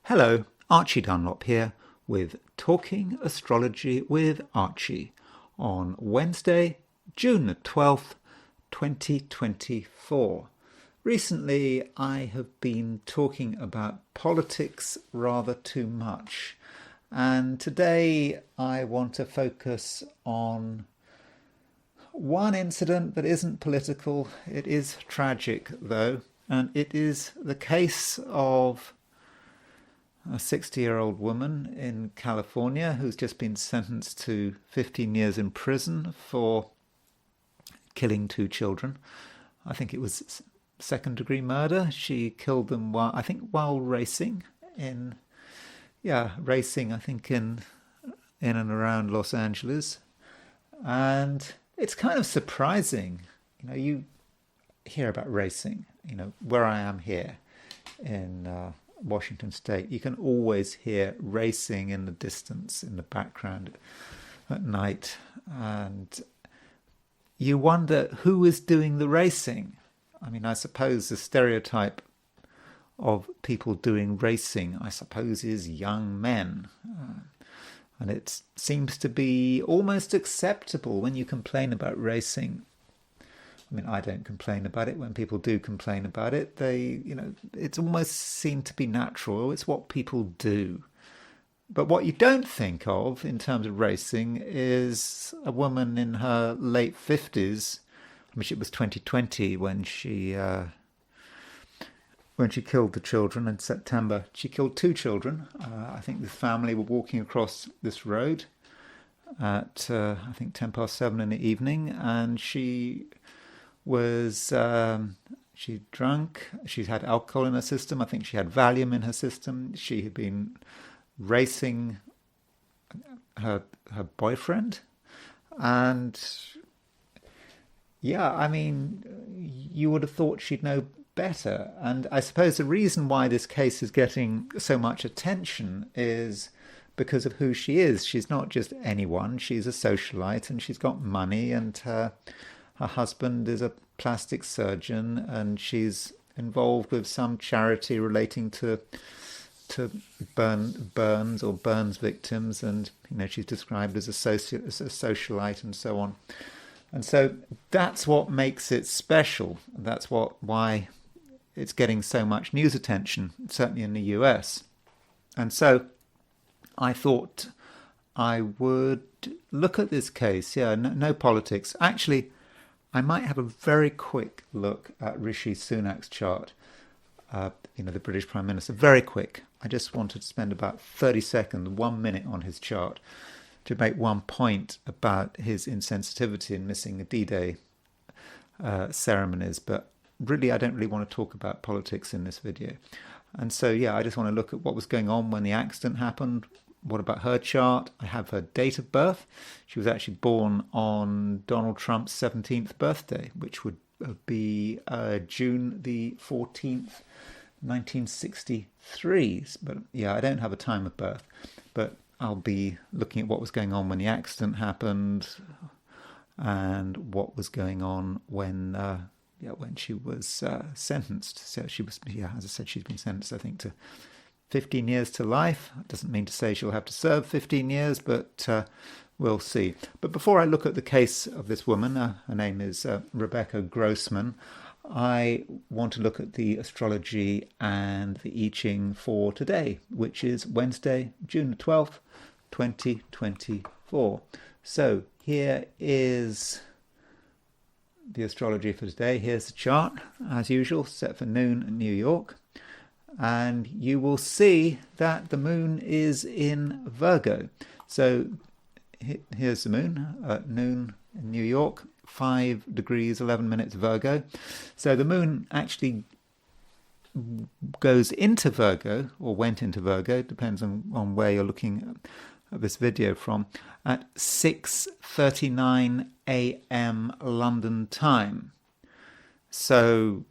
Hello, Archie Dunlop here with Talking Astrology with Archie on Wednesday, June the 12th, 2024. Recently, I have been talking about politics rather too much, and today I want to focus on one incident that isn't political. It is tragic, though, and it is the case of a 60-year-old woman in California who's just been sentenced to 15 years in prison for killing two children. I think it was second-degree murder. She killed them while racing racing, I think in and around Los Angeles. And it's kind of surprising. You hear about racing, where I am here in Washington State, you can always hear racing in the distance, in the background at night. And you wonder who is doing the racing. I suppose the stereotype of people doing racing, is young men. And it seems to be almost acceptable when you complain about racing. I don't complain about it. When people do complain about it, it's almost seemed to be natural. It's what people do. But what you don't think of in terms of racing is a woman in her late 50s. It was 2020 when she killed the children in September. She killed two children. I think the family were walking across this road at 7:10 in the evening, and she was she'd drunk, she'd had alcohol in her system, I think she had Valium in her system. She had been racing her boyfriend, and you would have thought she'd know better. And I suppose the reason why this case is getting so much attention is because of who she is. She's not just anyone, she's a socialite, and she's got money, and her husband is a plastic surgeon, and she's involved with some charity relating to burns victims, and she's described as a socialite and so on. And so that's what makes it special. That's why it's getting so much news attention, certainly in the US. And so I thought I would look at this case. No politics. Actually, I might have a very quick look at Rishi Sunak's chart, the British Prime Minister. Very quick. I just wanted to spend about 30 seconds, 1 minute on his chart to make one point about his insensitivity in missing the D-Day ceremonies. But really, I don't really want to talk about politics in this video. And so, I just want to look at what was going on when the accident happened. What about her chart? I have her date of birth. She was actually born on Donald Trump's 17th birthday, which would be June the 14th, 1963. But I don't have a time of birth. But I'll be looking at what was going on when the accident happened and what was going on when she was sentenced. So she was, as I said, she's been sentenced, I think, to 15 years to life. It doesn't mean to say she'll have to serve 15 years, but we'll see. But before I look at the case of this woman, her name is Rebecca Grossman, I want to look at the astrology and the I Ching for today, which is Wednesday, June 12th, 2024. So here is the astrology for today. Here's the chart, as usual, set for noon in New York. And you will see that the moon is in Virgo. So here's the moon at noon in New York, 5 degrees, 11 minutes Virgo. So the moon actually goes into Virgo, or went into Virgo, depends on where you're looking at this video from, at 6:39 a.m. London time. So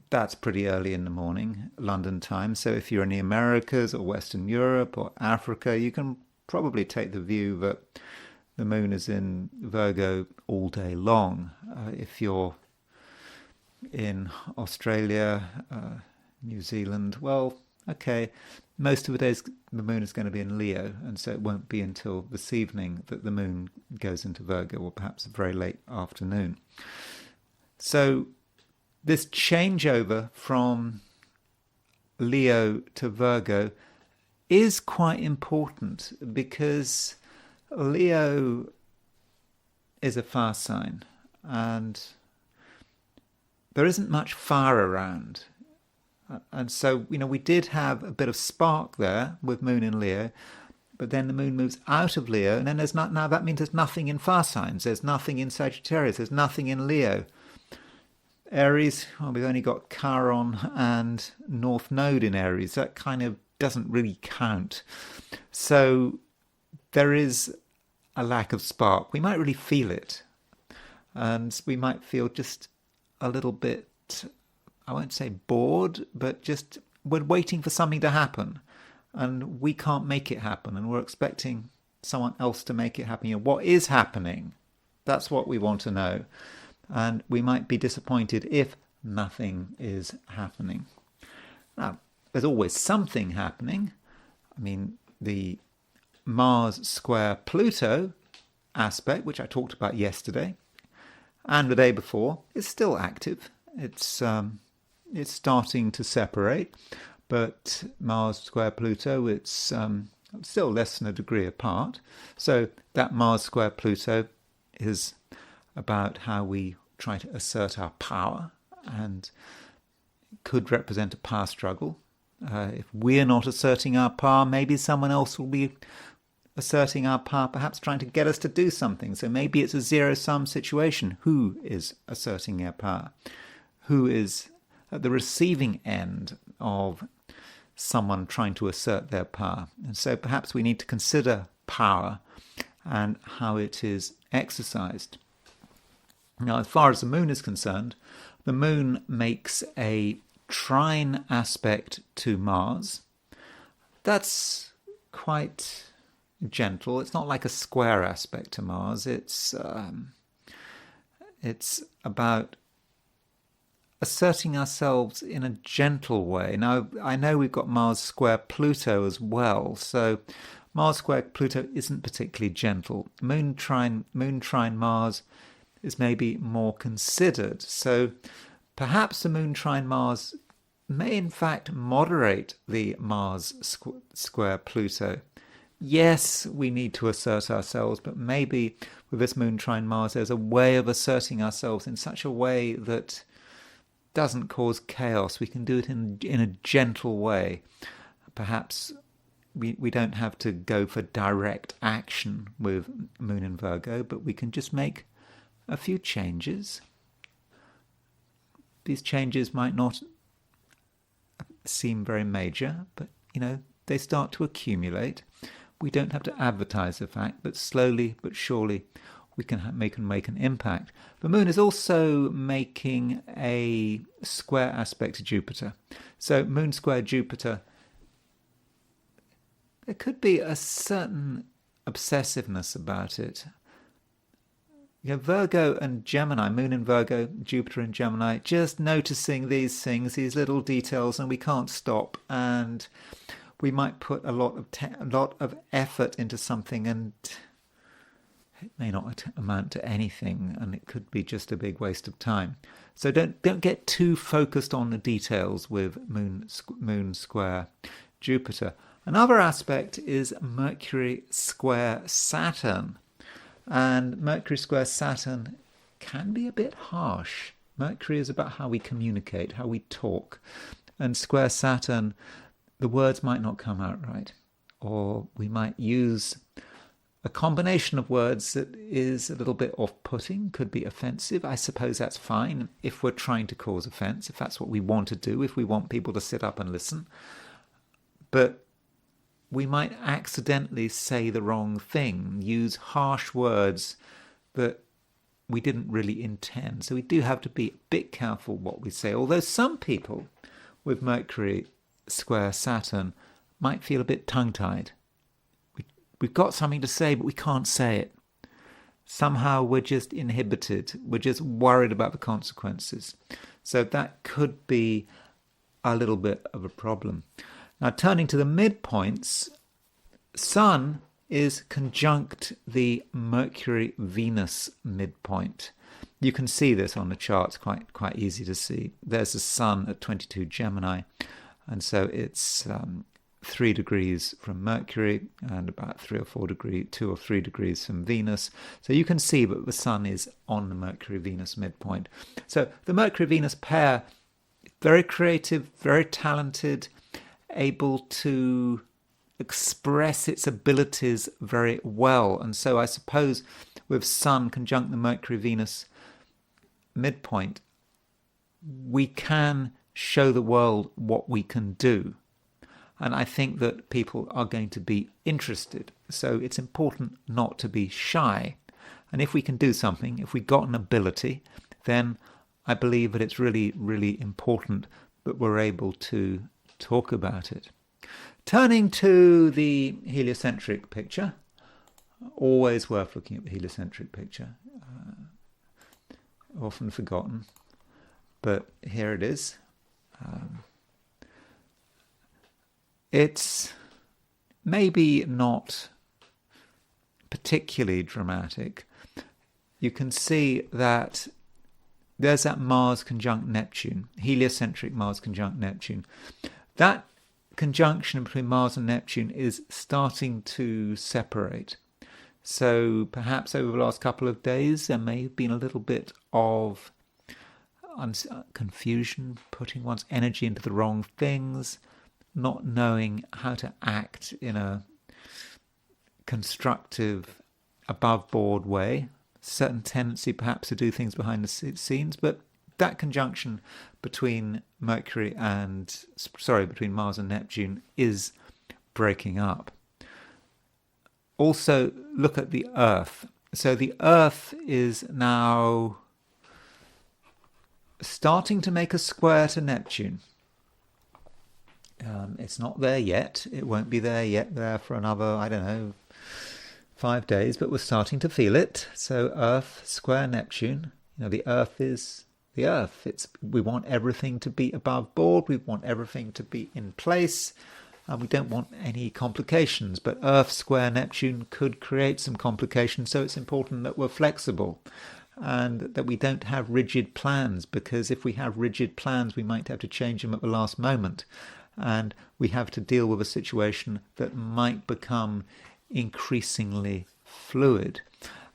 that's pretty early in the morning, London time. So if you're in the Americas or Western Europe or Africa, you can probably take the view that the moon is in Virgo all day long. If you're in Australia, New Zealand, well, okay, most of the days the moon is going to be in Leo, and so it won't be until this evening that the moon goes into Virgo, or perhaps a very late afternoon. So this changeover from Leo to Virgo is quite important, because Leo is a fire sign, and there isn't much fire around. And so, we did have a bit of spark there with moon in Leo, but then the moon moves out of Leo, and then there's not, now that means there's nothing in fire signs, there's nothing in Sagittarius, there's nothing in Leo. Aries, well, we've only got Chiron and North Node in Aries. That kind of doesn't really count. So there is a lack of spark. We might really feel it, and we might feel just a little bit, I won't say bored, but just we're waiting for something to happen, and we can't make it happen, and we're expecting someone else to make it happen. What is happening? That's what we want to know. And we might be disappointed if nothing is happening. Now, there's always something happening. I mean, the Mars square Pluto aspect, which I talked about yesterday and the day before, is still active. It's starting to separate, but Mars square Pluto, it's still less than a degree apart. So that Mars square Pluto is about how we try to assert our power, and could represent a power struggle. If we're not asserting our power, maybe someone else will be asserting our power, perhaps trying to get us to do something. So maybe it's a zero-sum situation. Who is asserting their power? Who is at the receiving end of someone trying to assert their power? And so perhaps we need to consider power and how it is exercised. Now, as far as the moon is concerned, the moon makes a trine aspect to Mars. That's quite gentle. It's not like a square aspect to Mars. It's about asserting ourselves in a gentle way. Now, I know we've got Mars square Pluto as well, so Mars square Pluto isn't particularly gentle. Moon trine Mars is maybe more considered. So perhaps the moon trine Mars may in fact moderate the Mars square Pluto. Yes, we need to assert ourselves, but maybe with this moon trine Mars, there's a way of asserting ourselves in such a way that doesn't cause chaos. We can do it in a gentle way. Perhaps we don't have to go for direct action with moon in Virgo, but we can just make a few changes. These changes might not seem very major, but they start to accumulate. We don't have to advertise the fact, but slowly but surely we can make an impact. The moon is also making a square aspect to Jupiter. So moon square Jupiter, there could be a certain obsessiveness about it. Virgo and Gemini, moon in Virgo, Jupiter in Gemini, just noticing these things, these little details, and we can't stop. And we might put a lot of effort into something, and it may not amount to anything, and it could be just a big waste of time. So don't get too focused on the details with moon square Jupiter. Another aspect is Mercury square Saturn. And Mercury square Saturn can be a bit harsh. Mercury is about how we communicate, how we talk. And square Saturn, the words might not come out right. Or we might use a combination of words that is a little bit off-putting, could be offensive. I suppose that's fine if we're trying to cause offence, if that's what we want to do, if we want people to sit up and listen. But we might accidentally say the wrong thing, use harsh words that we didn't really intend. So we do have to be a bit careful what we say. Although some people with Mercury square Saturn might feel a bit tongue-tied. We've got something to say, but we can't say it. Somehow we're just inhibited. We're just worried about the consequences. So that could be a little bit of a problem. Now, turning to the midpoints, Sun is conjunct the Mercury-Venus midpoint. You can see this on the charts, quite easy to see. There's the Sun at 22 Gemini, and so it's 3 degrees from Mercury and about 2 or 3 degrees from Venus. So you can see that the Sun is on the Mercury-Venus midpoint. So the Mercury-Venus pair, very creative, very talented, able to express its abilities very well. And so I suppose with Sun conjunct the Mercury-Venus midpoint, we can show the world what we can do. And I think that people are going to be interested. So it's important not to be shy. And if we can do something, if we've got an ability, then I believe that it's really, really important that we're able to talk about it. Turning to the heliocentric picture, always worth looking at the heliocentric picture. Often forgotten, but here it is. It's maybe not particularly dramatic. You can see that there's that Mars conjunct Neptune, heliocentric Mars conjunct Neptune. That conjunction between Mars and Neptune is starting to separate. So perhaps over the last couple of days there may have been a little bit of confusion, putting one's energy into the wrong things, not knowing how to act in a constructive, above-board way. Certain tendency perhaps to do things behind the scenes, but that conjunction between between Mars and Neptune is breaking up. Also, look at the Earth. So the Earth is now starting to make a square to Neptune. It's not there yet. It won't be there for another, 5 days, but we're starting to feel it. So Earth square Neptune. The Earth is the Earth. We want everything to be above board. We want everything to be in place. And we don't want any complications. But Earth square Neptune could create some complications. So it's important that we're flexible and that we don't have rigid plans, because if we have rigid plans, we might have to change them at the last moment. And we have to deal with a situation that might become increasingly fluid.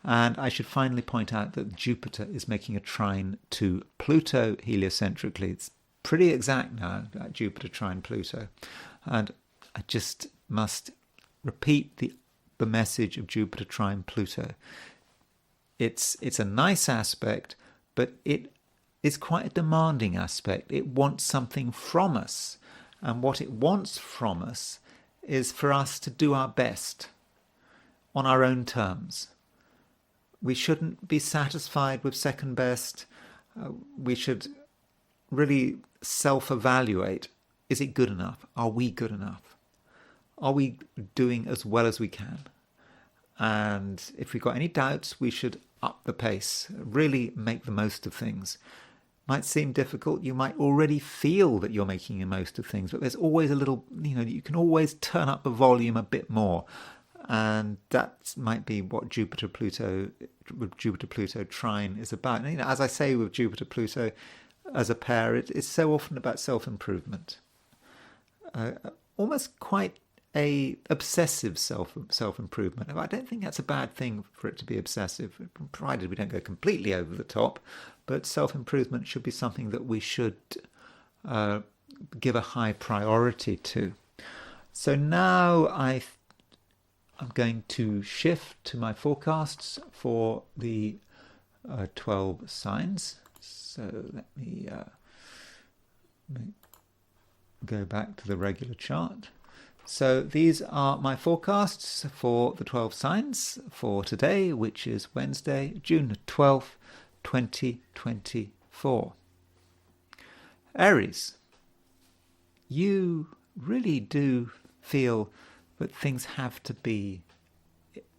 And I should finally point out that Jupiter is making a trine to Pluto heliocentrically. It's pretty exact now, that Jupiter trine Pluto. And I just must repeat the message of Jupiter trine Pluto. It's a nice aspect, but it is quite a demanding aspect. It wants something from us. And what it wants from us is for us to do our best on our own terms. We shouldn't be satisfied with second best. We should really self-evaluate. Is it good enough? Are we good enough? Are we doing as well as we can? And if we've got any doubts, we should up the pace, really make the most of things. Might seem difficult. You might already feel that you're making the most of things, but there's always a little, you can always turn up the volume a bit more. And that might be what Jupiter-Pluto trine is about. And, as I say with Jupiter-Pluto as a pair, it's so often about self-improvement. Almost quite a obsessive self-improvement. I don't think that's a bad thing for it to be obsessive, provided we don't go completely over the top. But self-improvement should be something that we should give a high priority to. So now I'm going to shift to my forecasts for the 12 signs. So let me go back to the regular chart. So these are my forecasts for the 12 signs for today, which is Wednesday, June 12th, 2024. Aries, you really do feel that things have to be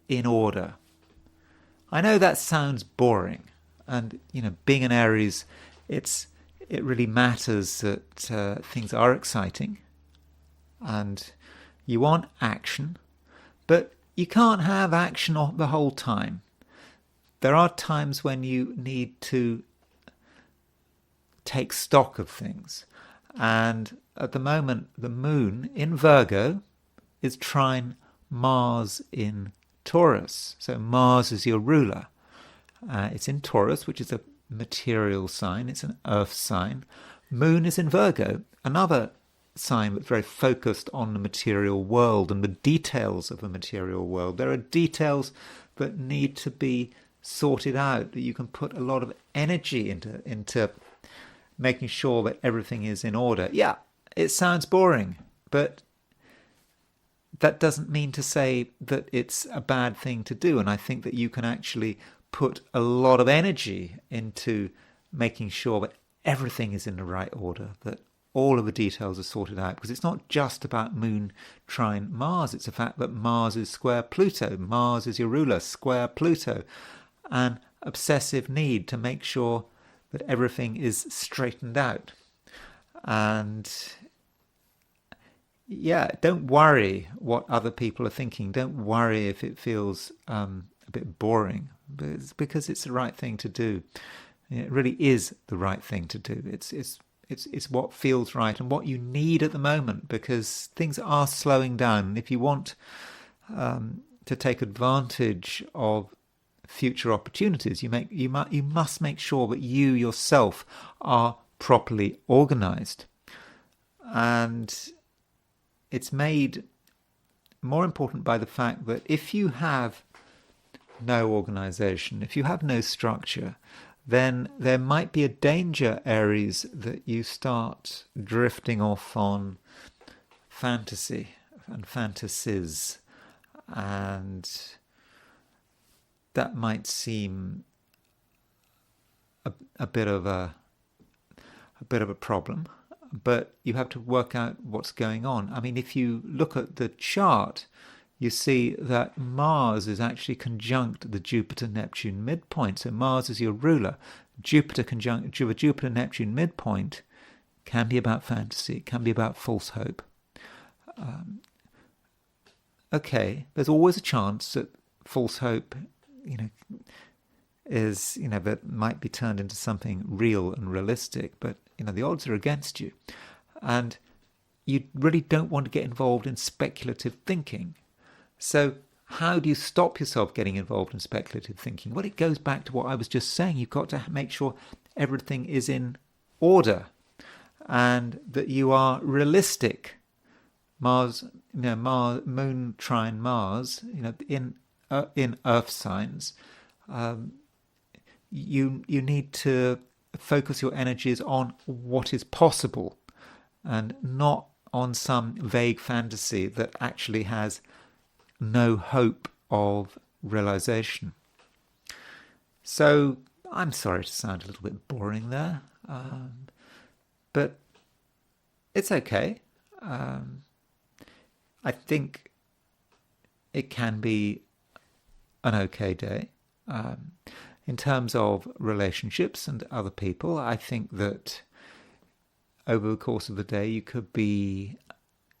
in order. I know that sounds boring, and being an Aries, it really matters that things are exciting, and you want action, but you can't have action the whole time. There are times when you need to take stock of things. And at the moment, the moon in Virgo is trine Mars in Taurus. So Mars is your ruler. It's in Taurus, which is a material sign. It's an earth sign. Moon is in Virgo, another sign that's very focused on the material world and the details of the material world. There are details that need to be sorted out, that you can put a lot of energy into making sure that everything is in order. Yeah, it sounds boring, but that doesn't mean to say that it's a bad thing to do. And I think that you can actually put a lot of energy into making sure that everything is in the right order, that all of the details are sorted out, because it's not just about moon trine Mars. It's the fact that Mars is square Pluto. Mars is your ruler, square Pluto. An obsessive need to make sure that everything is straightened out. And yeah, don't worry what other people are thinking. Don't worry if it feels a bit boring, because it's the right thing to do. It really is the right thing to do. It's what feels right and what you need at the moment, because things are slowing down. And if you want to take advantage of future opportunities, you must make sure that you yourself are properly organized. And it's made more important by the fact that if you have no organization, if you have no structure, then there might be a danger, Aries, that you start drifting off on fantasy and fantasies, and that might seem a bit of a problem. But you have to work out what's going on. I mean, if you look at the chart, you see that Mars is actually conjunct the Jupiter-Neptune midpoint. So Mars is your ruler. Jupiter conjunct Jupiter-Neptune midpoint can be about fantasy, can be about false hope. Okay, there's always a chance that false hope, that might be turned into something real and realistic, but the odds are against you. And you really don't want to get involved in speculative thinking. So how do you stop yourself getting involved in speculative thinking? Well, it goes back to what I was just saying. You've got to make sure everything is in order and that you are realistic. Mars, moon trine Mars, in Earth signs, you need to focus your energies on what is possible and not on some vague fantasy that actually has no hope of realization. So I'm sorry to sound a little bit boring there, but it's okay. I think it can be an okay day. In terms of relationships and other people, I think that over the course of the day you could be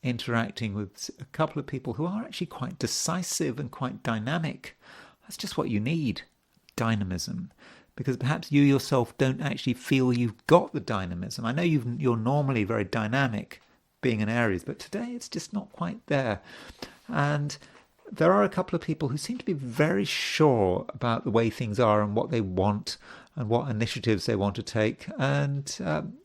interacting with a couple of people who are actually quite decisive and quite dynamic. That's just what you need, dynamism, because perhaps you yourself don't actually feel you've got the dynamism. I know you're normally very dynamic being an Aries, but today it's just not quite there. And there are a couple of people who seem to be very sure about the way things are and what they want and what initiatives they want to take. And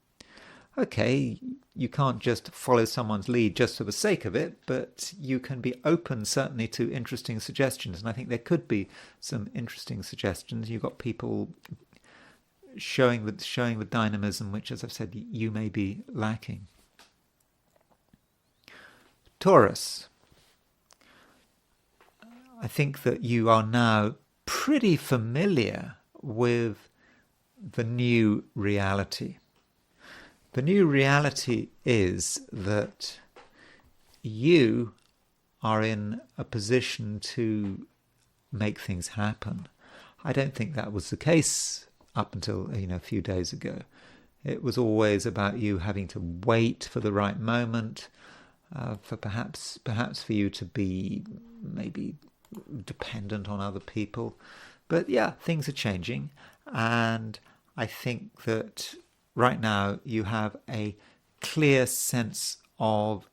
okay, you can't just follow someone's lead just for the sake of it, but you can be open certainly to interesting suggestions. And I think there could be some interesting suggestions. You've got people showing the dynamism, which, as I've said, you may be lacking. Taurus. I think that you are now pretty familiar with the new reality. The new reality is that you are in a position to make things happen. I don't think that was the case up until a few days ago. It was always about you having to wait for the right moment, for perhaps for you to be maybe dependent on other people. But yeah, things are changing, and I think that right now you have a clear sense of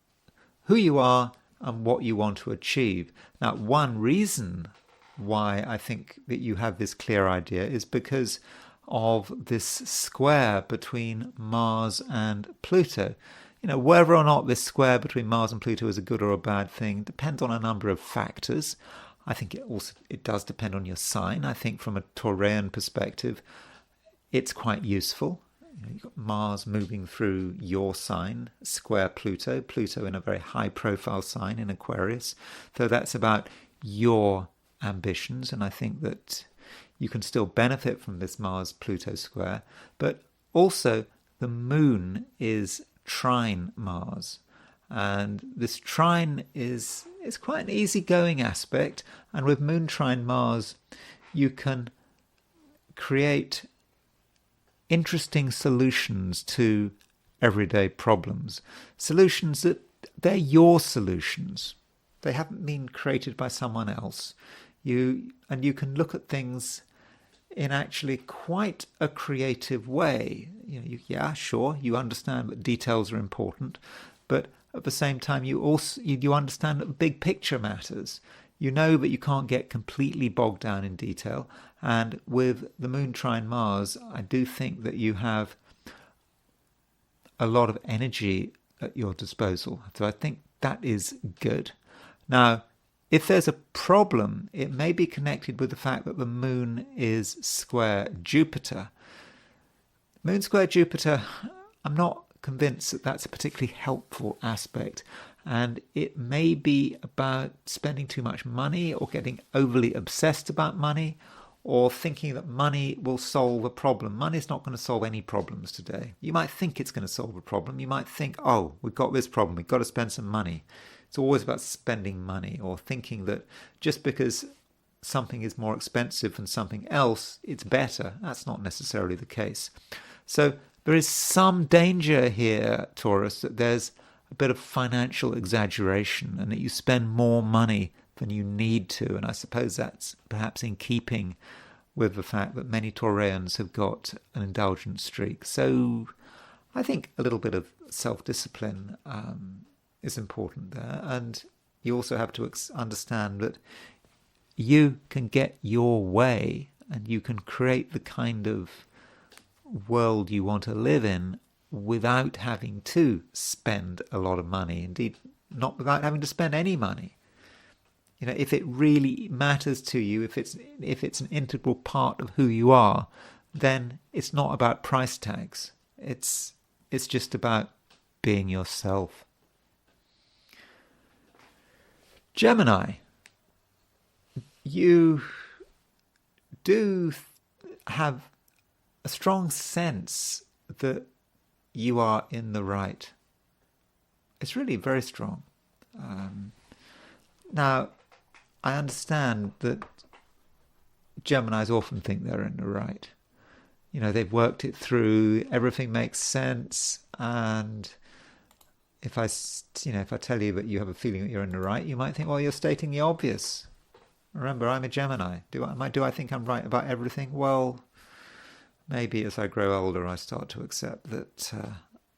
who you are and what you want to achieve. Now, one reason why I think that you have this clear idea is because of this square between Mars and Pluto. You know, whether or not this square between Mars and Pluto is a good or a bad thing depends on a number of factors. I think it does depend on your sign. I think from a Taurean perspective, it's quite useful. You know, you've got Mars moving through your sign, square Pluto in a very high profile sign in Aquarius. So that's about your ambitions, and I think that you can still benefit from this Mars-Pluto square. But also the moon is trine Mars, and this trine is quite an easygoing aspect, and with moon trine Mars you can create interesting solutions to everyday problems. Solutions that they're your solutions. They haven't been created by someone else. You can look at things in actually quite a creative way. You know, yeah, sure, you understand that details are important, but at the same time, you understand that the big picture matters. You know that you can't get completely bogged down in detail. And with the moon trine Mars, I do think that you have a lot of energy at your disposal. So I think that is good. Now, if there's a problem, it may be connected with the fact that the moon is square Jupiter. Moon square Jupiter, I'm not convinced that that's a particularly helpful aspect. And it may be about spending too much money or getting overly obsessed about money or thinking that money will solve a problem. Money is not going to solve any problems today. You might think it's going to solve a problem. You might think, oh, we've got this problem, we've got to spend some money. It's always about spending money, or thinking that just because something is more expensive than something else, it's better. That's not necessarily the case. So there is some danger here, Taurus, that there's a bit of financial exaggeration and that you spend more money than you need to. And I suppose that's perhaps in keeping with the fact that many Taurians have got an indulgent streak. So I think a little bit of self-discipline is important there. And you also have to understand that you can get your way and you can create the kind of world you want to live in without having to spend a lot of money. Indeed, not without having to spend any money. You know, if it really matters to you, if it's an integral part of who you are, then it's not about price tags. It's just about being yourself. Gemini, you do have a strong sense that you are in the right. It's really very strong. Now, I understand that Geminis often think they're in the right. You know, they've worked it through, everything makes sense, and if I tell you that you have a feeling that you're in the right, you might think, well, you're stating the obvious. Remember, I'm a Gemini. Do I think I'm right about everything? Well, maybe as I grow older, I start to accept that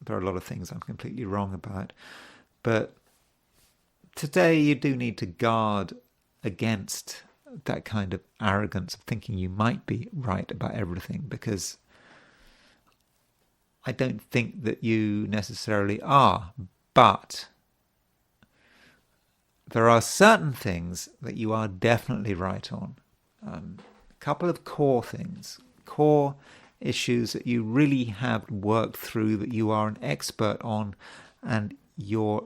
there are a lot of things I'm completely wrong about. But today you do need to guard against that kind of arrogance of thinking you might be right about everything, because I don't think that you necessarily are. But there are certain things that you are definitely right on. A couple of core things, core issues that you really have worked through, that you are an expert on, and your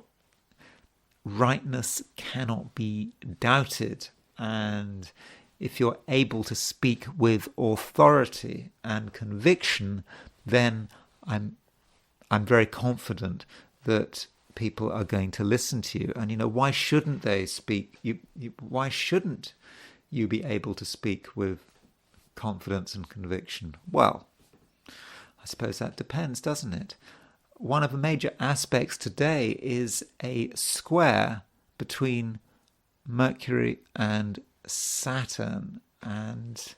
rightness cannot be doubted. And if you're able to speak with authority and conviction, then I'm very confident that people are going to listen to you. And, you know, why shouldn't they speak? Why shouldn't you be able to speak with confidence and conviction? Well, I suppose that depends, doesn't it? one of the major aspects today is a square between Mercury and Saturn. And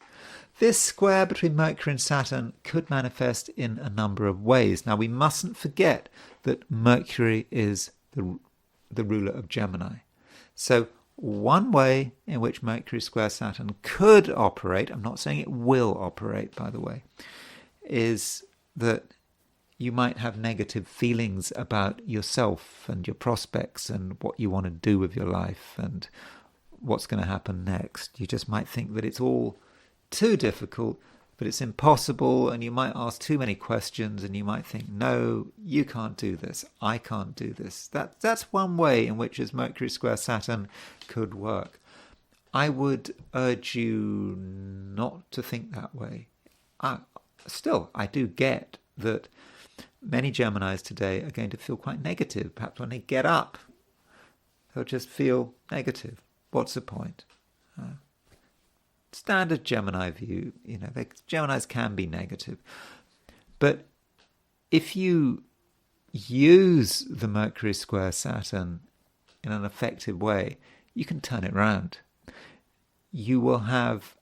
this square between Mercury and Saturn could manifest in a number of ways. Now, we mustn't forget that Mercury is the ruler of Gemini. So one way in which Mercury square Saturn could operate, I'm not saying it will operate, by the way, is that you might have negative feelings about yourself and your prospects and what you want to do with your life and what's going to happen next. You just might think that it's all too difficult, that it's impossible, and you might ask too many questions, and you might think, no, you can't do this, I can't do this. That's one way in which as Mercury square Saturn could work. I would urge you not to think that way. Still, I do get that many Geminis today are going to feel quite negative. Perhaps when they get up, they'll just feel negative. What's the point? Standard Gemini view, Geminis can be negative. But if you use the Mercury square Saturn in an effective way, you can turn it around. You will have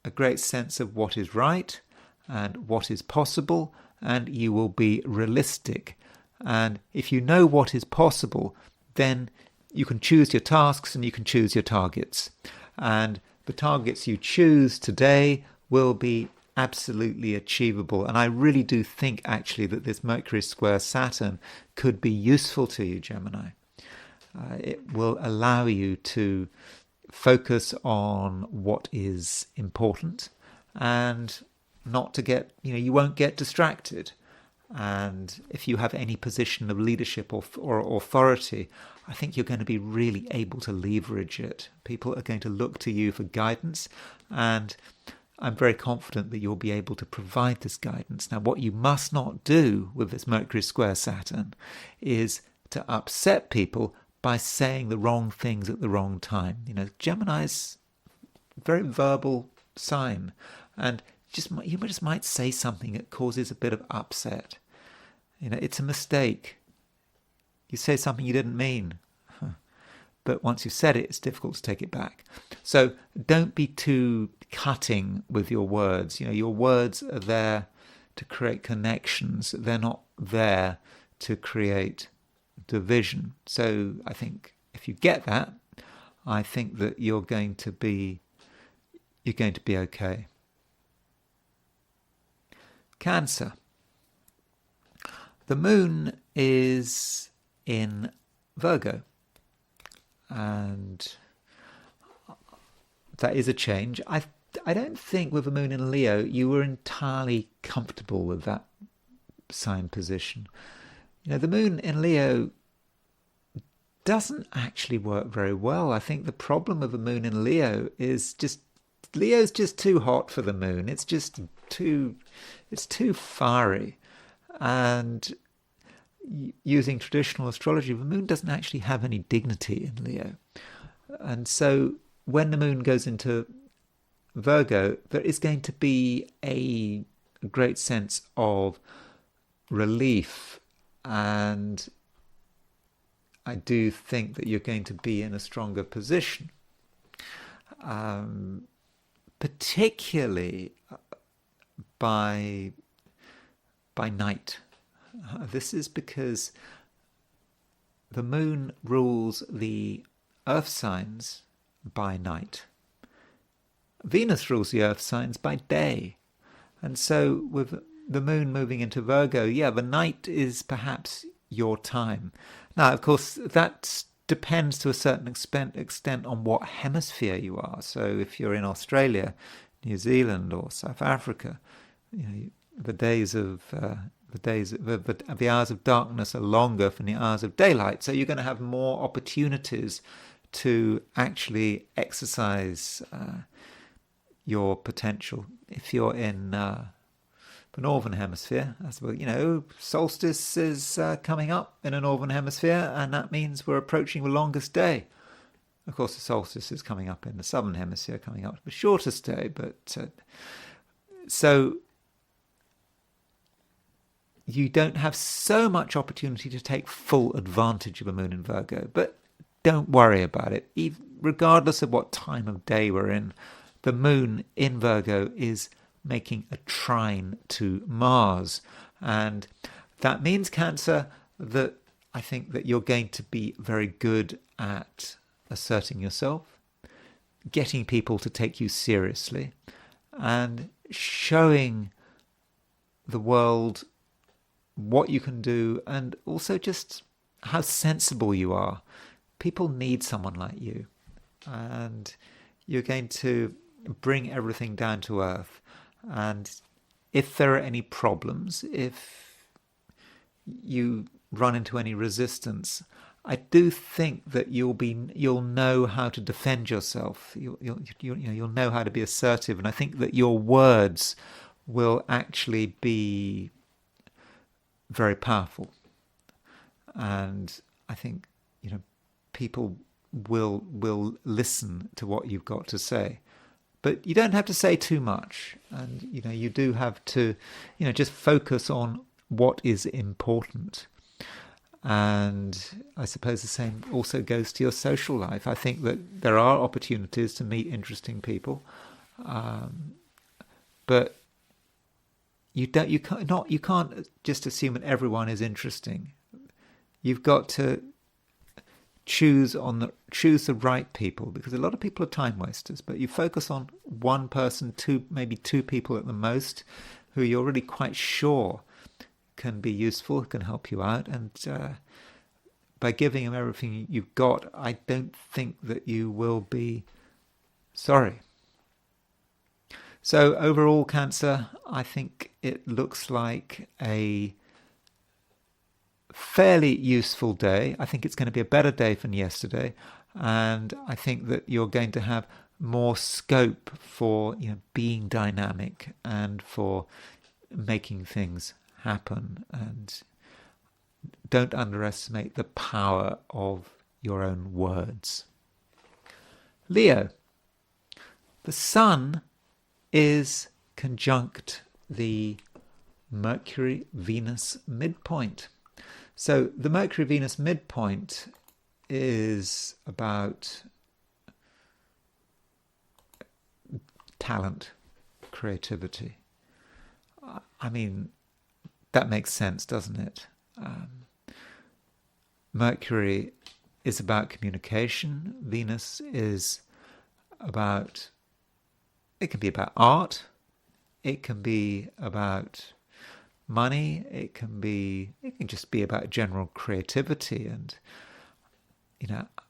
a great sense of what is right and what is possible, and you will be realistic. And if you know what is possible, then you can choose your tasks and you can choose your targets. And the targets you choose today will be absolutely achievable. And I really do think, actually, that this Mercury square Saturn could be useful to you, Gemini. It will allow you to focus on what is important and not to get, you won't get distracted. And if you have any position of leadership or authority, I think you're going to be really able to leverage it. People are going to look to you for guidance, and I'm very confident that you'll be able to provide this guidance. Now, what you must not do with this Mercury square Saturn is to upset people by saying the wrong things at the wrong time. Gemini's a very verbal sign, and you just might say something that causes a bit of upset. It's a mistake. You say something you didn't mean. But once you've said it, it's difficult to take it back. So don't be too cutting with your words. Your words are there to create connections. They're not there to create division. So I think if you get that, I think that you're going to be okay. Cancer. The moon is in Virgo, and that is a change. I don't think with the moon in Leo you were entirely comfortable with that sign position. The moon in Leo doesn't actually work very well. I think the problem of the moon in Leo is Leo's just too hot for the moon. It's too fiery. And using traditional astrology, the moon doesn't actually have any dignity in Leo. And so when the moon goes into Virgo, there is going to be a great sense of relief. And I do think that you're going to be in a stronger position, particularly by night. This is because the moon rules the earth signs by night. Venus rules the earth signs by day. And so with the moon moving into Virgo, the night is perhaps your time. Now, of course, that depends to a certain extent on what hemisphere you are. So if you're in Australia, New Zealand or South Africa, the hours of darkness are longer than the hours of daylight. So you're going to have more opportunities to actually exercise your potential. If you're in the northern hemisphere, solstice is coming up in the northern hemisphere, and that means we're approaching the longest day. Of course, the solstice is coming up in the southern hemisphere, coming up to the shortest day. But so you don't have so much opportunity to take full advantage of a moon in Virgo. But don't worry about it. Regardless of what time of day we're in, the moon in Virgo is making a trine to Mars. And that means, Cancer, that I think that you're going to be very good at asserting yourself, getting people to take you seriously, and showing the world what you can do, and also just how sensible you are. People need someone like you, and you're going to bring everything down to earth. And if there are any problems, if you run into any resistance, I do think that you'll know how to defend yourself. You'll know how to be assertive, and I think that your words will actually be very powerful. And I think people will listen to what you've got to say. But you don't have to say too much, and you do have to just focus on what is important. And I suppose the same also goes to your social life. I think that there are opportunities to meet interesting people, but you can't just assume that everyone is interesting. You've got to choose the right people, because a lot of people are time wasters. But you focus on one person, maybe two people at the most, who you're really quite sure can be useful, can help you out, and by giving them everything you've got, I don't think that you will be sorry. So overall, Cancer, I think it looks like a fairly useful day. I think it's going to be a better day than yesterday, and I think that you're going to have more scope for being dynamic and for making things happen. And don't underestimate the power of your own words. Leo, the Sun is conjunct the Mercury-Venus midpoint. So the Mercury-Venus midpoint is about talent, creativity. I mean, that makes sense, doesn't it? Mercury is about communication. Venus is about, it can be about art. It can be about money. It can just be about general creativity and,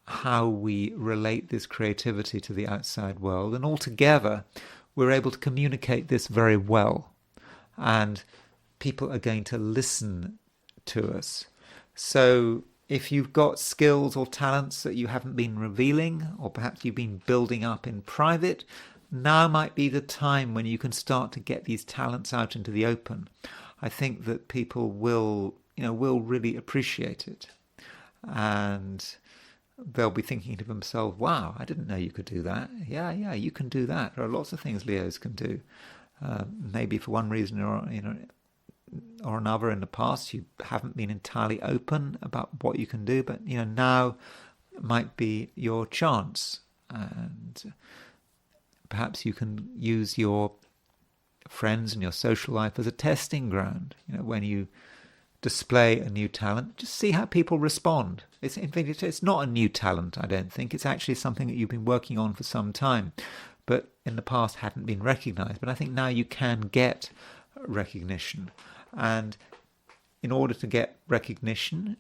how we relate this creativity to the outside world. And altogether, we're able to communicate this very well. And people are going to listen to us. So if you've got skills or talents that you haven't been revealing, or perhaps you've been building up in private, now might be the time when you can start to get these talents out into the open. I think that people will really appreciate it. And they'll be thinking to themselves, wow, I didn't know you could do that. Yeah, you can do that. There are lots of things Leos can do. Maybe for one reason or another in the past, you haven't been entirely open about what you can do, but now might be your chance. And perhaps you can use your friends and your social life as a testing ground. When you display a new talent, just see how people respond. It's not a new talent, I don't think. It's actually something that you've been working on for some time, but in the past hadn't been recognized. But I think now you can get recognition. And in order to get recognition,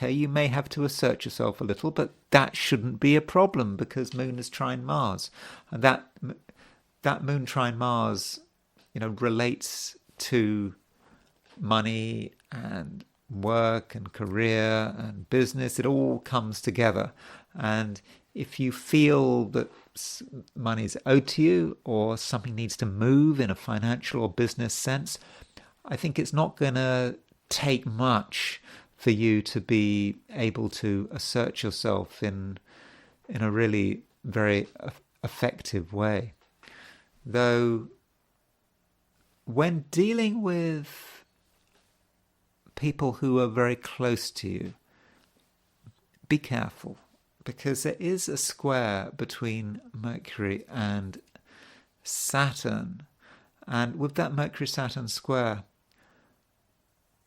you may have to assert yourself a little, but that shouldn't be a problem, because Moon is trine Mars. And that Moon trine Mars, relates to money and work and career and business. It all comes together. And if you feel that money is owed to you, or something needs to move in a financial or business sense, I think it's not going to take much for you to be able to assert yourself in a really very effective way. Though when dealing with people who are very close to you, be careful, because there is a square between Mercury and Saturn. And with that Mercury-Saturn square,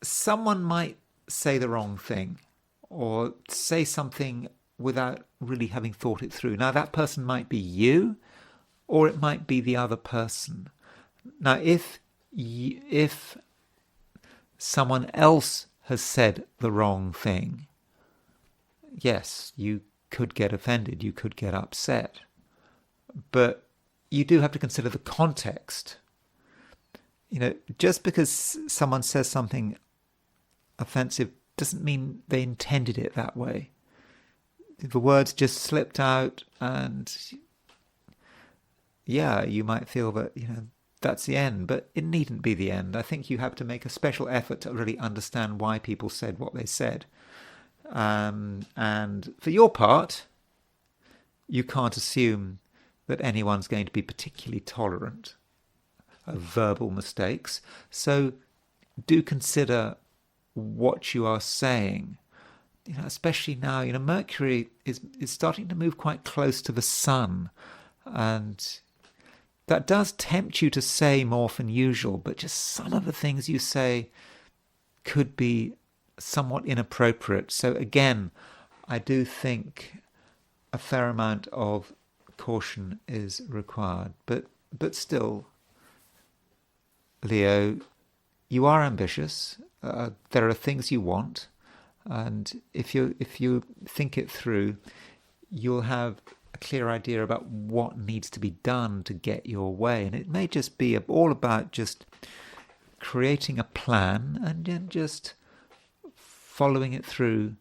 someone might say the wrong thing or say something without really having thought it through. Now, that person might be you, or it might be the other person. Now, if someone else has said the wrong thing, yes, you could get offended, you could get upset. But you do have to consider the context. Just because someone says something offensive doesn't mean they intended it that way. The words just slipped out, and yeah, you might feel that, that's the end, but it needn't be the end. I think you have to make a special effort to really understand why people said what they said. And for your part, you can't assume that anyone's going to be particularly tolerant of verbal mistakes. So do consider what you are saying. Especially now, Mercury is starting to move quite close to the sun, and that does tempt you to say more than usual, but just some of the things you say could be somewhat inappropriate. So again, I do think a fair amount of caution is required. But still, Leo, you are ambitious. There are things you want. And if you think it through, you'll have a clear idea about what needs to be done to get your way. And it may just be all about just creating a plan and then just following it through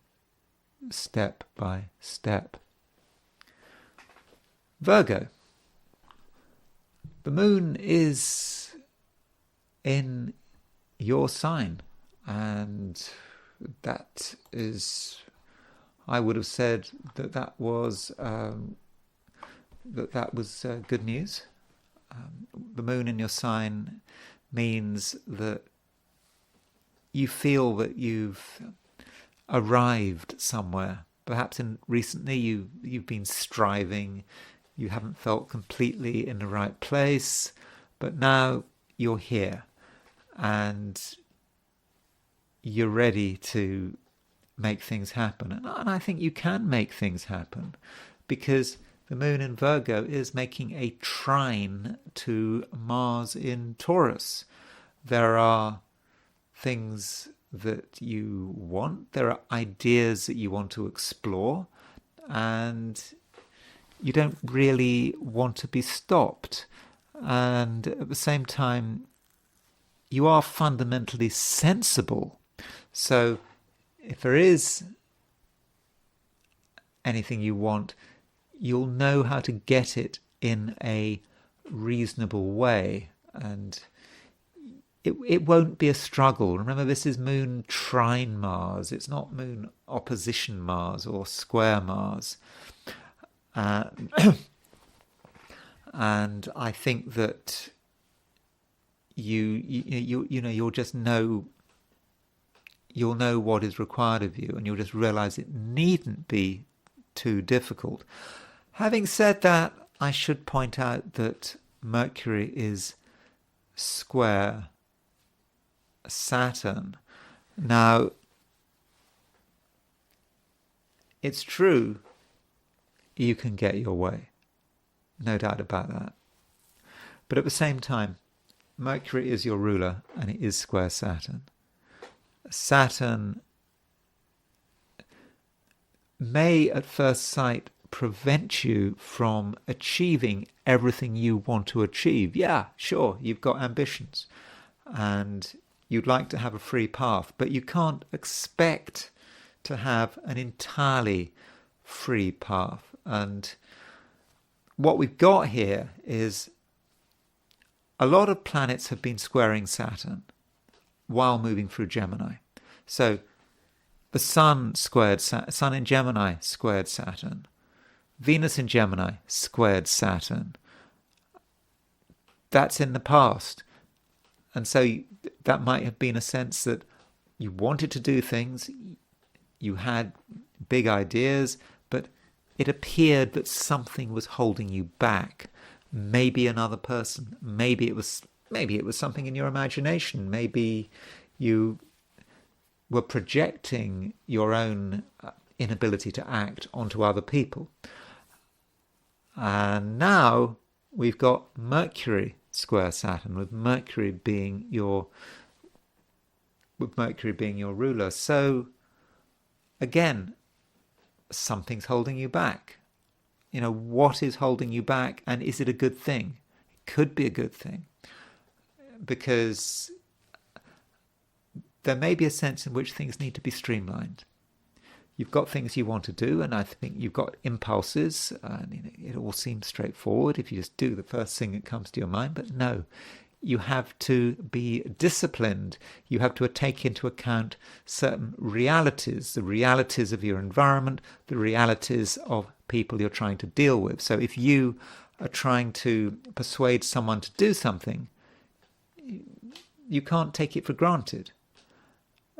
step by step. Virgo. The moon is in your sign, and that is, I would have said that was good news. The moon in your sign means that you feel that you've arrived somewhere. Perhaps recently you've been striving, you haven't felt completely in the right place, but now you're here and you're ready to make things happen. And I think you can make things happen, because the moon in Virgo is making a trine to Mars in Taurus. There are things that you want, there are ideas that you want to explore, and you don't really want to be stopped. And at the same time, you are fundamentally sensible. So if there is anything you want, you'll know how to get it in a reasonable way, and it won't be a struggle. Remember, this is moon trine Mars. It's not moon opposition Mars or square Mars. And I think that you'll just know, you'll know what is required of you, and you'll just realize it needn't be too difficult. Having said that, I should point out that Mercury is square Saturn. Now, it's true, you can get your way, no doubt about that. But at the same time, Mercury is your ruler, and it is square Saturn. Saturn may at first sight prevent you from achieving everything you want to achieve. Yeah, sure, you've got ambitions and you'd like to have a free path, but you can't expect to have an entirely free path. And what we've got here is a lot of planets have been squaring Saturn while moving through Gemini. So the Sun in Gemini squared Saturn. Venus in Gemini squared Saturn. That's in the past. And so that might have been a sense that you wanted to do things, you had big ideas, but it appeared that something was holding you back. Maybe another person, maybe it was something in your imagination, maybe you were projecting your own inability to act onto other people. And now we've got Mercury square Saturn, with Mercury being your ruler. So again, something's holding you back. What is holding you back, and is it a good thing? It could be a good thing, because there may be a sense in which things need to be streamlined. You've got things you want to do, and I think you've got impulses, and it all seems straightforward if you just do the first thing that comes to your mind. But no, you have to be disciplined. You have to take into account certain realities, the realities of your environment, the realities of people you're trying to deal with. So if you are trying to persuade someone to do something, you can't take it for granted,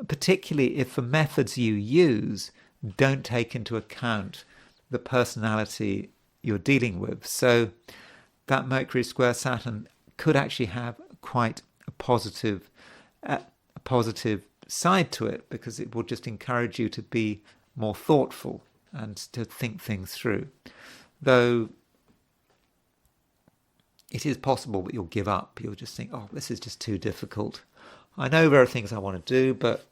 particularly if the methods you use don't take into account the personality you're dealing with. So that Mercury square Saturn could actually have quite a positive side to it, because it will just encourage you to be more thoughtful and to think things through. Though it is possible that you'll give up. You'll just think, oh, this is just too difficult. I know there are things I want to do, but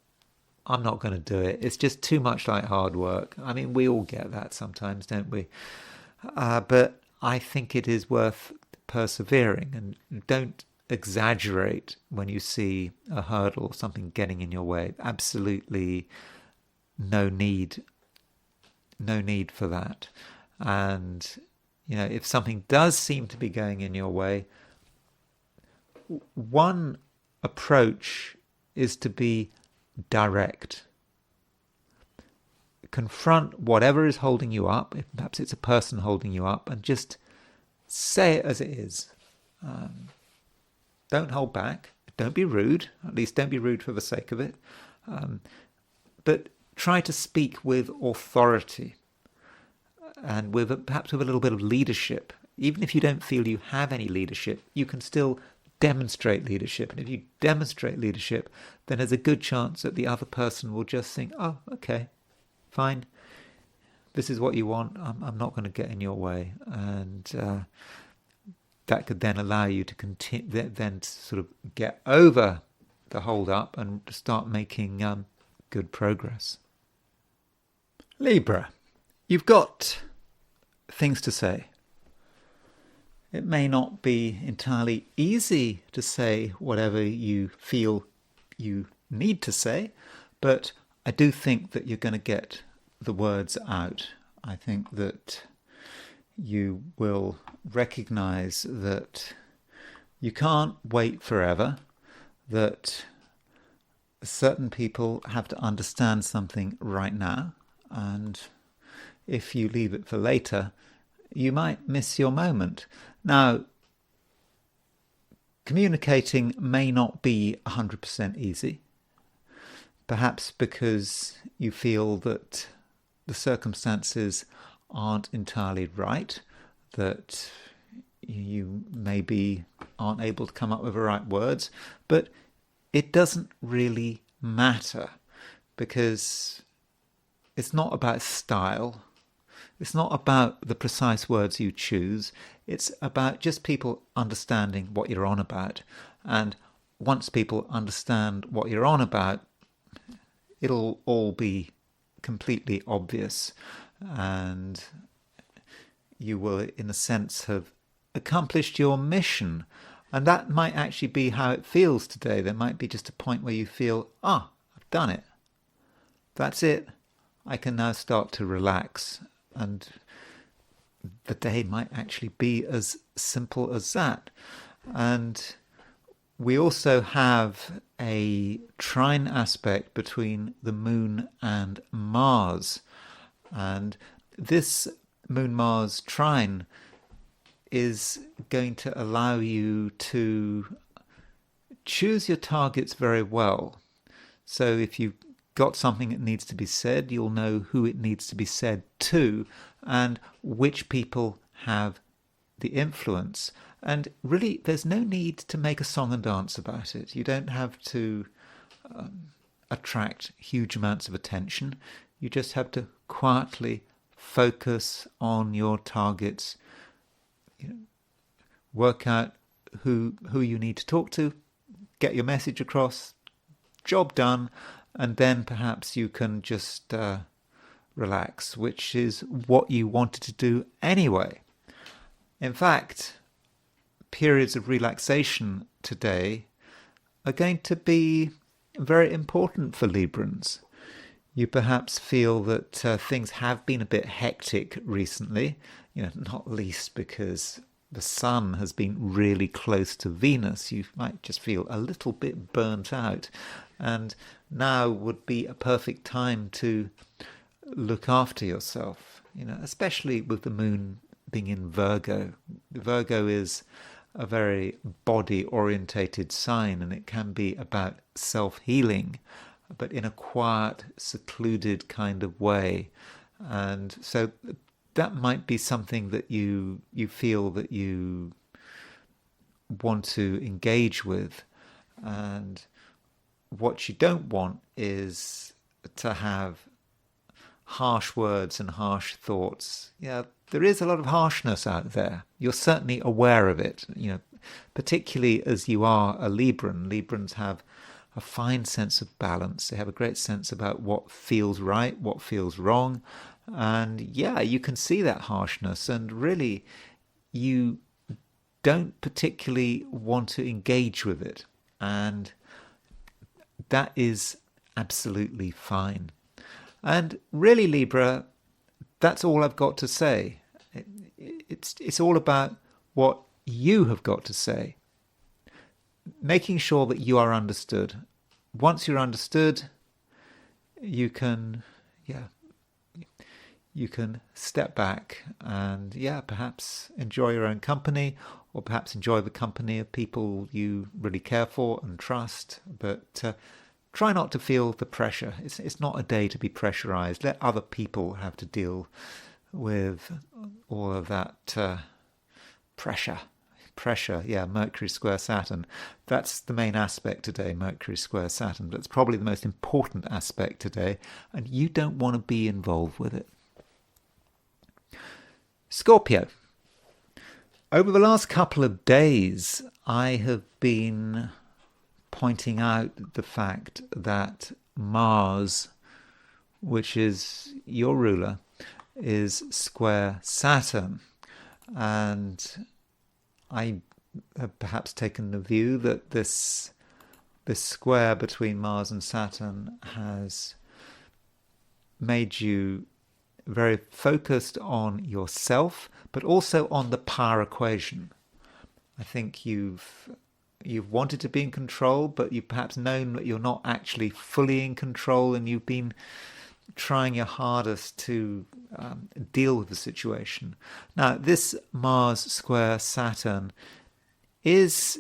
I'm not going to do it. It's just too much like hard work. I mean, we all get that sometimes, don't we? But I think it is worth persevering, and don't exaggerate when you see a hurdle or something getting in your way. Absolutely no need for that. And if something does seem to be going in your way, one approach is to be direct. Confront whatever is holding you up. Perhaps it's a person holding you up, and just say it as it is. Don't hold back. Don't be rude. At least don't be rude for the sake of it. But try to speak with authority, and perhaps with a little bit of leadership. Even if you don't feel you have any leadership, you can still demonstrate leadership. And if you demonstrate leadership, then there's a good chance that the other person will just think, oh, okay, fine. This is what you want. I'm not going to get in your way. And that could then allow you to continue, then to sort of get over the hold up and start making good progress. Libra, you've got things to say. It may not be entirely easy to say whatever you feel you need to say, but I do think that you're going to get the words out. I think that you will recognize that you can't wait forever, that certain people have to understand something right now, and if you leave it for later, you might miss your moment. Now, communicating may not be 100% easy, perhaps because you feel that the circumstances aren't entirely right, that you maybe aren't able to come up with the right words, but it doesn't really matter, because it's not about style. It's not about the precise words you choose. It's about just people understanding what you're on about. And once people understand what you're on about, it'll all be completely obvious. And you will, in a sense, have accomplished your mission. And that might actually be how it feels today. There might be just a point where you feel, I've done it. That's it. I can now start to relax. And the day might actually be as simple as that. And we also have a trine aspect between the Moon and Mars. And this Moon-Mars trine is going to allow you to choose your targets very well. So if you've got something that needs to be said, you'll know who it needs to be said to and which people have the influence. And really, there's no need to make a song and dance about it. You don't have to attract huge amounts of attention. You just have to quietly focus on your targets, work out who you need to talk to, get your message across, job done, and then perhaps you can just relax, which is what you wanted to do anyway. In fact, periods of relaxation today are going to be very important for Librans. You perhaps feel that things have been a bit hectic recently, not least because the sun has been really close to Venus. You might just feel a little bit burnt out, and now would be a perfect time to look after yourself, especially with the moon being in Virgo. Virgo is a very body-orientated sign, and it can be about self-healing, but in a quiet, secluded kind of way. And so that might be something that you feel that you want to engage with. And what you don't want is to have harsh words and harsh thoughts. There is a lot of harshness out there. You're certainly aware of it, particularly as you are a Libran. Librans have a fine sense of balance. They have a great sense about what feels right, what feels wrong. And you can see that harshness, and really you don't particularly want to engage with it. And that is absolutely fine. And really, Libra, that's all I've got to say. It's all about what you have got to say. Making sure that you are understood. Once you're understood, you can step back and perhaps enjoy your own company, or perhaps enjoy the company of people you really care for and trust. But try not to feel the pressure. It's not a day to be pressurized. Let other people have to deal with all of that pressure. Mercury square Saturn. That's the main aspect today, Mercury square Saturn. But it's probably the most important aspect today, and you don't want to be involved with it. Scorpio. Over the last couple of days, I have been pointing out the fact that Mars, which is your ruler, is square Saturn. And I have perhaps taken the view that this square between Mars and Saturn has made you very focused on yourself, but also on the power equation. I think you've wanted to be in control, but you've perhaps known that you're not actually fully in control, and you've been trying your hardest to deal with the situation. Now, this Mars square Saturn is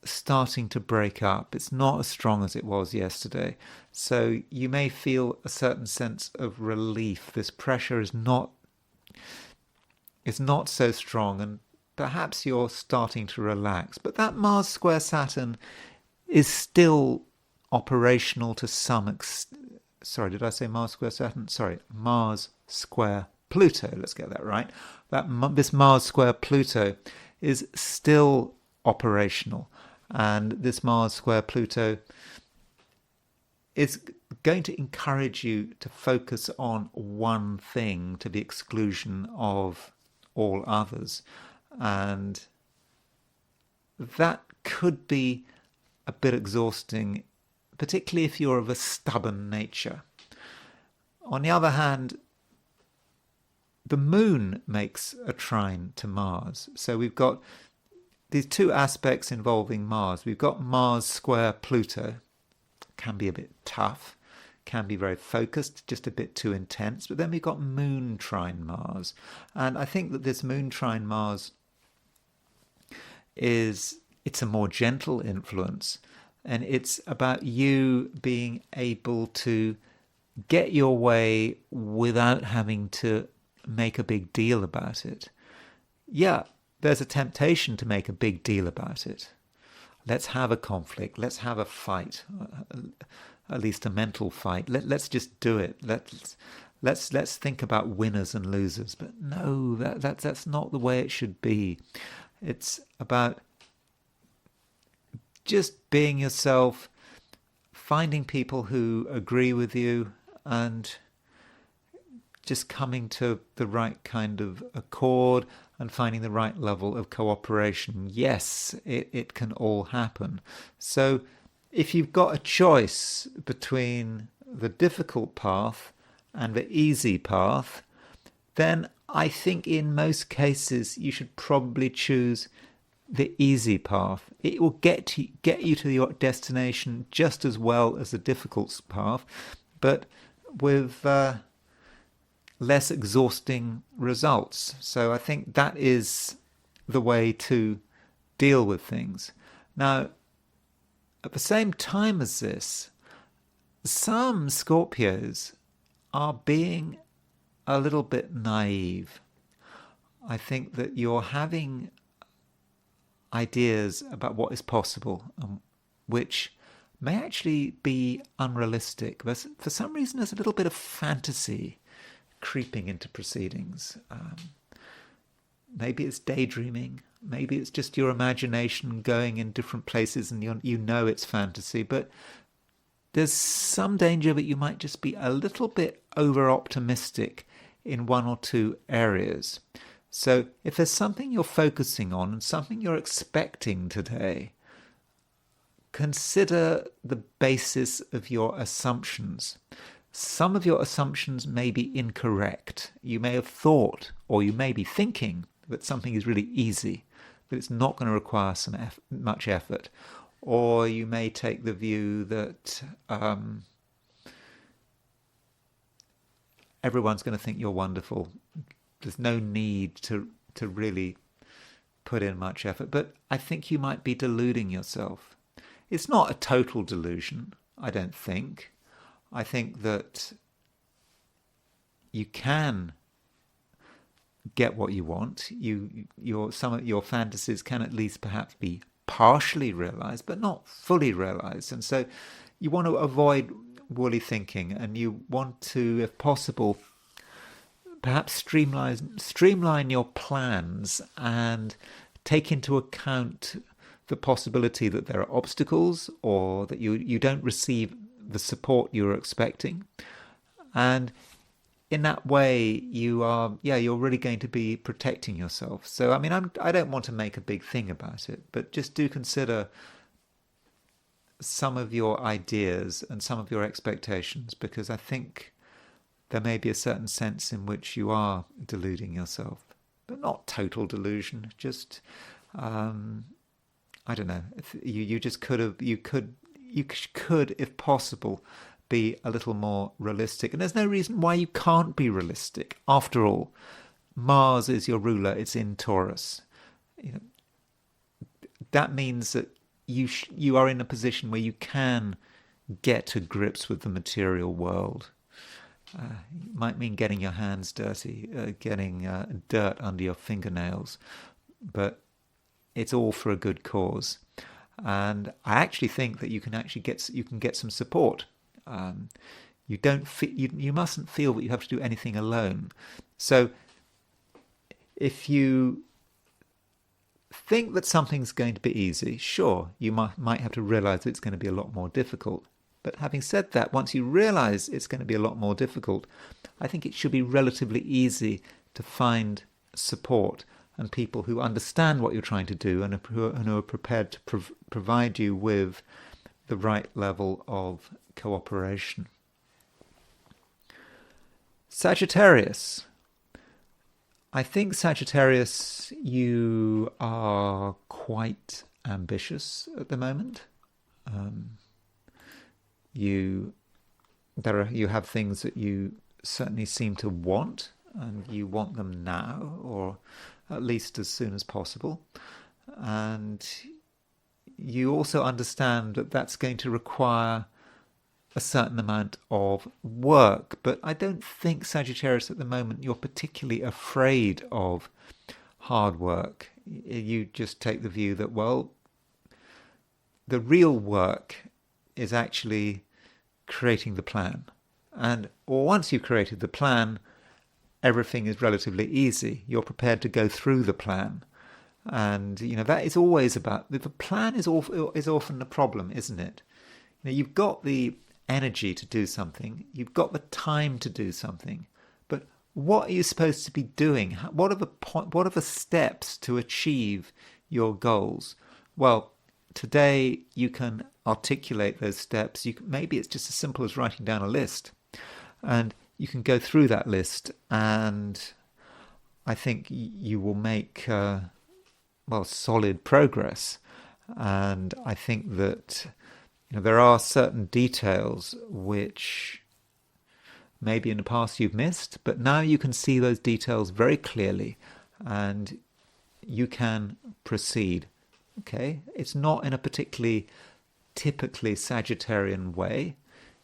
starting to break up. It's not as strong as it was yesterday. So you may feel a certain sense of relief. This pressure is not so strong, and perhaps you're starting to relax. But that Mars square Saturn is still operational to some extent. Sorry, did I say Mars square Saturn? Sorry, Mars square Pluto. Let's get that right. This Mars square Pluto is still operational. And this Mars square Pluto is going to encourage you to focus on one thing to the exclusion of all others. And that could be a bit exhausting, particularly if you're of a stubborn nature. On the other hand, the moon makes a trine to Mars. So we've got these two aspects involving Mars. We've got Mars square Pluto. Can be a bit tough, can be very focused, just a bit too intense. But then we've got moon trine Mars. And I think that this moon trine Mars it's a more gentle influence. And it's about you being able to get your way without having to make a big deal about it. Yeah, there's a temptation to make a big deal about it. Let's have a conflict. Let's have a fight, at least a mental fight. Let's just do it. Let's think about winners and losers. But no, that's not the way it should be. It's about just being yourself, finding people who agree with you, and just coming to the right kind of accord and finding the right level of cooperation. Yes, it can all happen. So if you've got a choice between the difficult path and the easy path, then I think in most cases you should probably choose the easy path. It will get you to your destination just as well as the difficult path, but with less exhausting results. So I think that is the way to deal with things. Now, at the same time as this, some Scorpios are being a little bit naive. I think that you're having ideas about what is possible, which may actually be unrealistic. But for some reason, there's a little bit of fantasy creeping into proceedings. Maybe it's daydreaming. Maybe it's just your imagination going in different places, and you know it's fantasy. But there's some danger that you might just be a little bit over-optimistic in one or two areas. So if there's something you're focusing on and something you're expecting today, consider the basis of your assumptions. Some of your assumptions may be incorrect. You may have thought, or you may be thinking, that something is really easy, that it's not going to require much effort. Or you may take the view that everyone's going to think you're wonderful. There's no need to really put in much effort. But I think you might be deluding yourself. It's not a total delusion, I don't think. I think that you can get what you want. Some of your fantasies can at least perhaps be partially realized, but not fully realized. And so you want to avoid woolly thinking, and you want to, if possible, perhaps streamline your plans and take into account the possibility that there are obstacles, or that you don't receive the support you're expecting. And in that way, you're really going to be protecting yourself. So, I mean, I don't want to make a big thing about it, but just do consider some of your ideas and some of your expectations, because I think there may be a certain sense in which you are deluding yourself, but not total delusion. Just, I don't know. You could, if possible, be a little more realistic. And there's no reason why you can't be realistic. After all, Mars is your ruler. It's in Taurus. That means that you are in a position where you can get to grips with the material world. It might mean getting your hands dirty, getting dirt under your fingernails, but it's all for a good cause. And I actually think that you can get some support. You mustn't feel that you have to do anything alone. So if you think that something's going to be easy, sure, you might have to realize that it's going to be a lot more difficult. But having said that, once you realize it's going to be a lot more difficult, I think it should be relatively easy to find support and people who understand what you're trying to do and who are prepared to provide you with the right level of cooperation. Sagittarius. I think Sagittarius, you are quite ambitious at the moment. You have things that you certainly seem to want, and you want them now, or at least as soon as possible. And you also understand that that's going to require a certain amount of work. But I don't think, Sagittarius, at the moment you're particularly afraid of hard work. You just take the view that, well, the real work is actually creating the plan. And once you've created the plan, everything is relatively easy. You're prepared to go through the plan. And, that is always about, the plan is often the problem, isn't it? You've got the energy to do something. You've got the time to do something. But what are you supposed to be doing? What are the steps to achieve your goals? Well, today you can articulate those steps. Maybe it's just as simple as writing down a list. And you can go through that list, and I think you will make solid progress. And I think that there are certain details which maybe in the past you've missed, but now you can see those details very clearly, and you can proceed. Okay, it's not in a particularly typically Sagittarian way.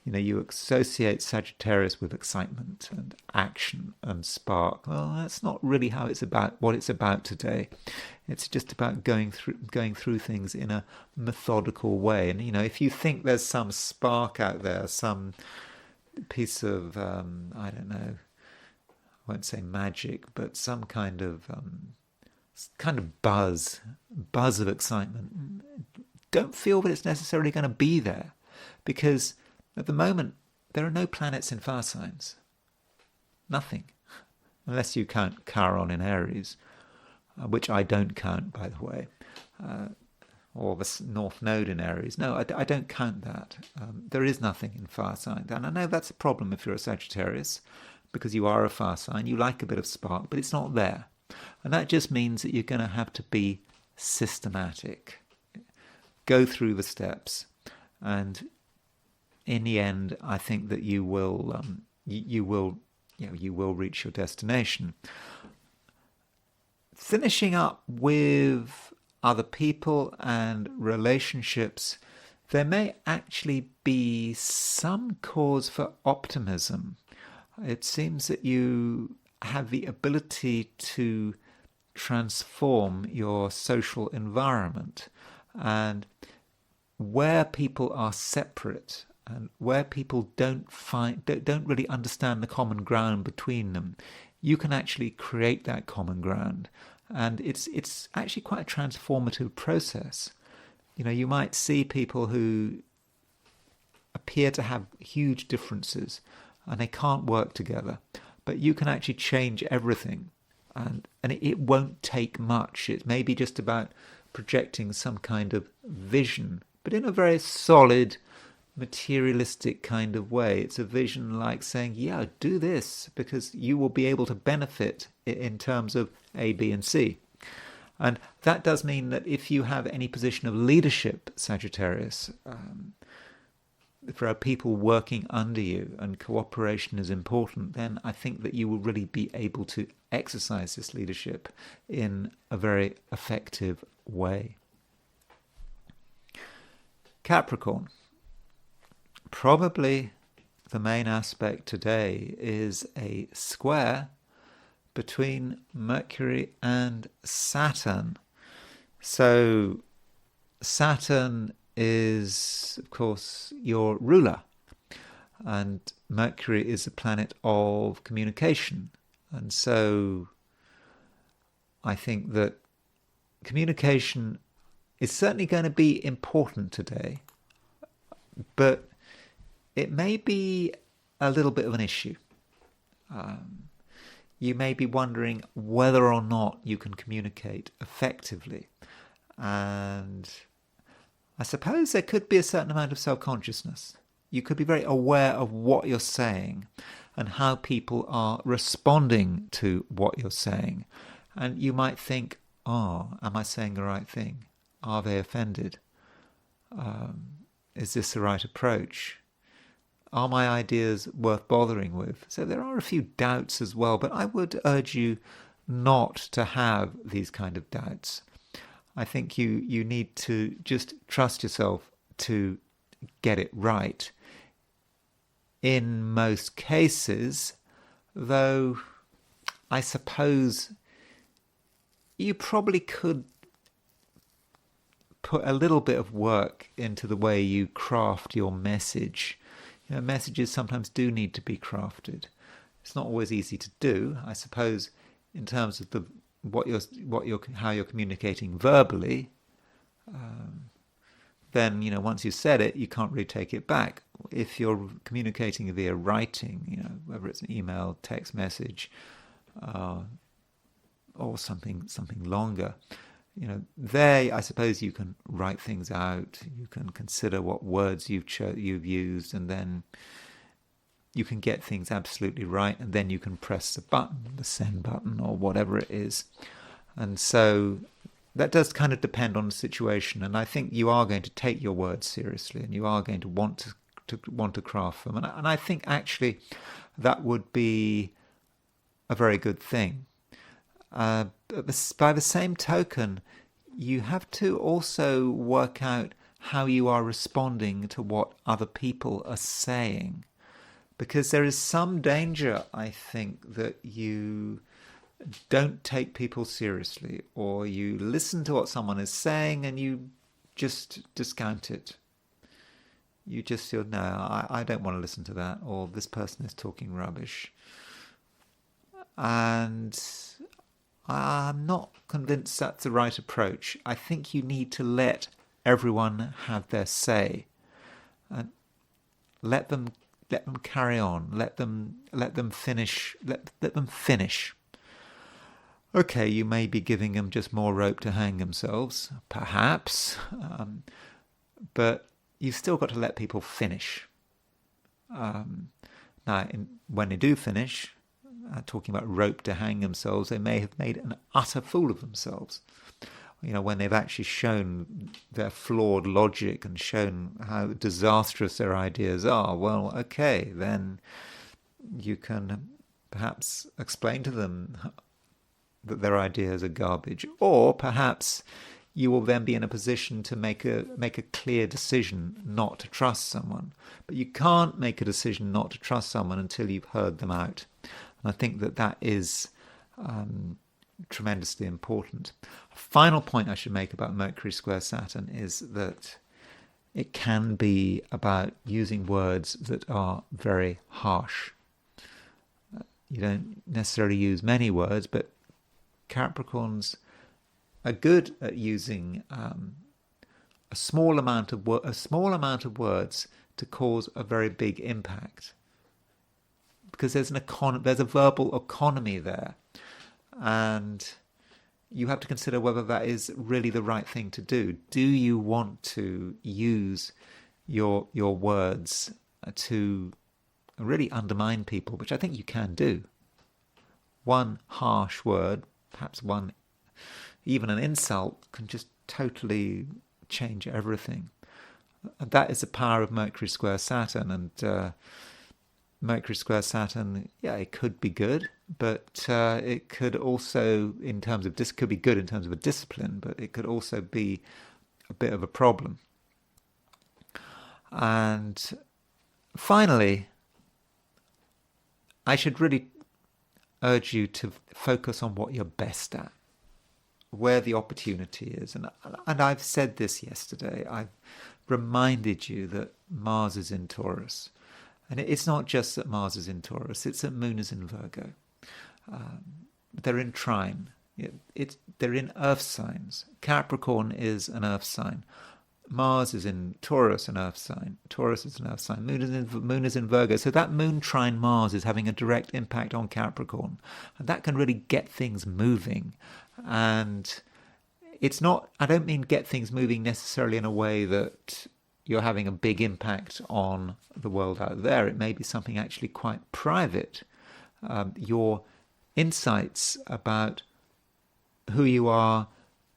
You associate Sagittarius with excitement and action and spark. Well, that's not really what it's about today. It's just about going through things in a methodical way. And if you think there's some spark out there, some piece of I don't know, I won't say magic, but some kind of buzz of excitement, don't feel that it's necessarily going to be there, because at the moment, there are no planets in fire signs. Nothing. Unless you count Chiron in Aries, which I don't count, by the way, or the North Node in Aries. No, I don't count that. There is nothing in fire signs. And I know that's a problem if you're a Sagittarius, because you are a fire sign. You like a bit of spark, but it's not there. And that just means that you're going to have to be systematic. Go through the steps, and in the end, I think that you will reach your destination. Finishing up with other people and relationships, there may actually be some cause for optimism. It seems that you have the ability to transform your social environment, and where people are separate and where people don't really understand the common ground between them, you can actually create that common ground. And it's actually quite a transformative process. You might see people who appear to have huge differences and they can't work together, but you can actually change everything. And it won't take much. It's maybe just about projecting some kind of vision, but in a very solid, materialistic kind of way. It's a vision like saying, yeah, do this because you will be able to benefit in terms of A, B, and C. And that does mean that if you have any position of leadership, Sagittarius, if there are people working under you and cooperation is important, then I think that you will really be able to exercise this leadership in a very effective way. Capricorn. Probably the main aspect today is a square between Mercury and Saturn. So Saturn is, of course, your ruler, and Mercury is a planet of communication. And so I think that communication is certainly going to be important today, but it may be a little bit of an issue. You may be wondering whether or not you can communicate effectively. And I suppose there could be a certain amount of self-consciousness. You could be very aware of what you're saying and how people are responding to what you're saying. And you might think, am I saying the right thing? Are they offended? Is this the right approach? Are my ideas worth bothering with? So there are a few doubts as well, but I would urge you not to have these kind of doubts. I think you need to just trust yourself to get it right. In most cases, though, I suppose you probably could put a little bit of work into the way you craft your message. Messages sometimes do need to be crafted. It's not always easy to do, I suppose, in terms of how you're communicating verbally. Then once you've said it, you can't really take it back. If you're communicating via writing, whether it's an email, text message, or something longer, there I suppose you can write things out. You can consider what words you've used, and then you can get things absolutely right, and then you can press the send button, or whatever it is. And so that does kind of depend on the situation, and I think you are going to take your words seriously, and you are going to want to craft them, and I think actually that would be a very good thing. But by the same token, you have to also work out how you are responding to what other people are saying, because there is some danger, I think, that you don't take people seriously, or you listen to what someone is saying and you just discount it. You just feel, no, I don't want to listen to that, or this person is talking rubbish. And I'm not convinced that's the right approach. I think you need to let everyone have their say, and let them carry on. Let them finish. Let them finish. Okay, you may be giving them just more rope to hang themselves, perhaps, but you've still got to let people finish. Now, when they do finish, talking about rope to hang themselves, they may have made an utter fool of themselves. When they've actually shown their flawed logic and shown how disastrous their ideas are, well, okay, then you can perhaps explain to them that their ideas are garbage, or perhaps you will then be in a position to make a clear decision not to trust someone. But you can't make a decision not to trust someone until you've heard them out. And I think that is tremendously important. A final point I should make about Mercury square Saturn is that it can be about using words that are very harsh. You don't necessarily use many words, but Capricorns are good at using a small amount of words to cause a very big impact, because there's a verbal economy there, and you have to consider whether that is really the right thing to do. Do you want to use your words to really undermine people, which I think you can do? One harsh word, perhaps even an insult, can just totally change everything. And that is the power of Mercury square Saturn. And Mercury square Saturn, it could be good, but it could also, could be good in terms of a discipline, but it could also be a bit of a problem. And finally, I should really urge you to focus on what you're best at, where the opportunity is. And I've said this yesterday. I've reminded you that Mars is in Taurus. And it's not just that Mars is in Taurus, it's that Moon is in Virgo. They're in trine. They're in earth signs. Capricorn is an earth sign. Mars is in Taurus, an earth sign. Taurus is an earth sign. Moon is in Virgo. So that Moon trine Mars is having a direct impact on Capricorn. And that can really get things moving. And it's not, I don't mean get things moving necessarily in a way that you're having a big impact on the world out there. It may be something actually quite private. Your insights about who you are,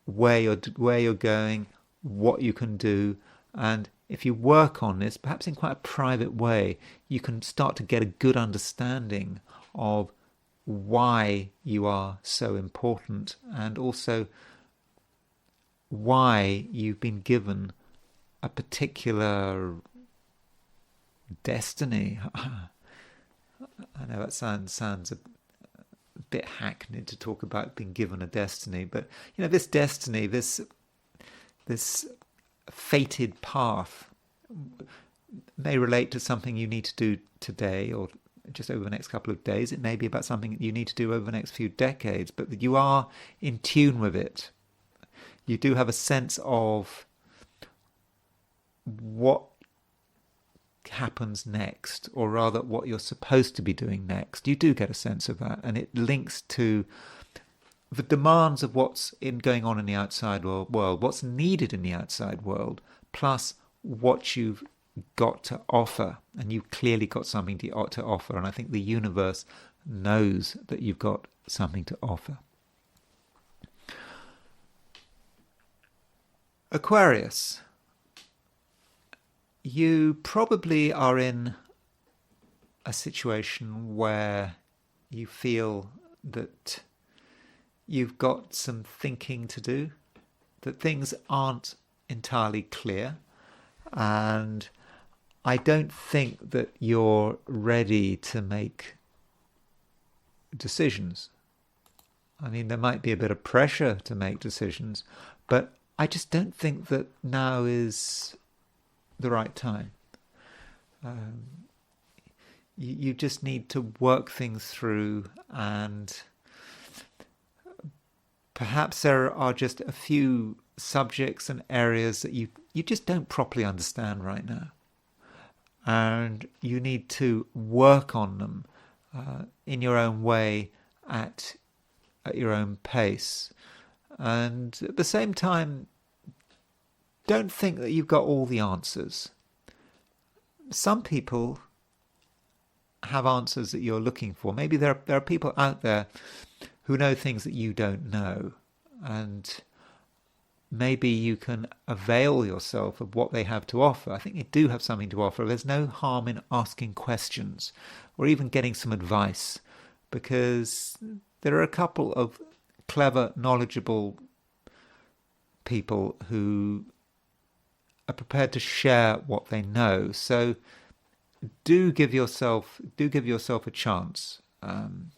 where you're going, what you can do, and if you work on this, perhaps in quite a private way, you can start to get a good understanding of why you are so important, and also why you've been given a particular destiny. I know that sounds a bit hackneyed to talk about being given a destiny, but this destiny, this fated path, may relate to something you need to do today or just over the next couple of days. It may be about something you need to do over the next few decades, but you are in tune with it. You do have a sense of what happens next, or rather what you're supposed to be doing next. You do get a sense of that, and it links to the demands of what's going on in the outside world, what's needed in the outside world, plus what you've got to offer. And you've clearly got something to offer, and I think the universe knows that you've got something to offer. Aquarius, you probably are in a situation where you feel that you've got some thinking to do, that things aren't entirely clear, and I don't think that you're ready to make decisions. I mean, there might be a bit of pressure to make decisions, but I just don't think that now is the right time. You just need to work things through, and perhaps there are just a few subjects and areas that you just don't properly understand right now, and you need to work on them in your own way, at your own pace. And at the same time, don't think that you've got all the answers. Some people have answers that you're looking for. Maybe there are people out there who know things that you don't know, and maybe you can avail yourself of what they have to offer. I think they do have something to offer. There's no harm in asking questions or even getting some advice, because there are a couple of clever, knowledgeable people who are prepared to share what they know. So do give yourself a chance, and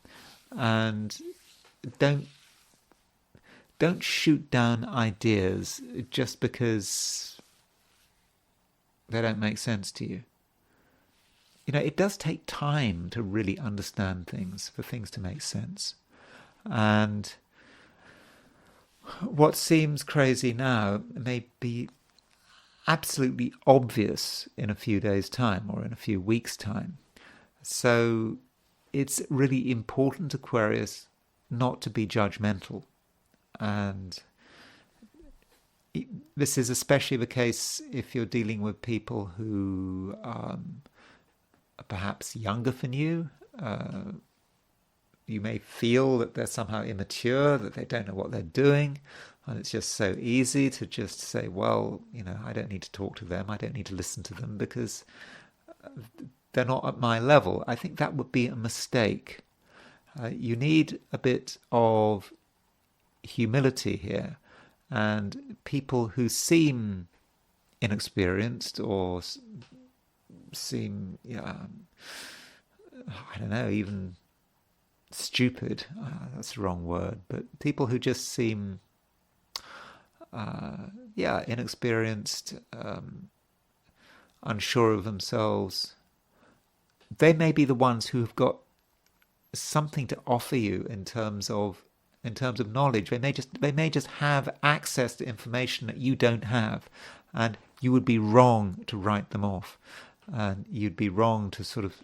don't shoot down ideas just because they don't make sense to you. It does take time to really understand things, for things to make sense. And what seems crazy now may be absolutely obvious in a few days' time or in a few weeks' time. So it's really important, Aquarius, not to be judgmental. And this is especially the case if you're dealing with people who are perhaps younger than you. You may feel that they're somehow immature, that they don't know what they're doing, and it's just so easy to just say, well, I don't need to talk to them, I don't need to listen to them because they're not at my level. I think that would be a mistake. You need a bit of humility here, and people who seem inexperienced or seem, I don't know, even stupid, that's the wrong word, but people who just seem inexperienced, unsure of themselves, they may be the ones who have got something to offer you in terms of knowledge. They may just have access to information that you don't have, and you would be wrong to write them off, and you'd be wrong to sort of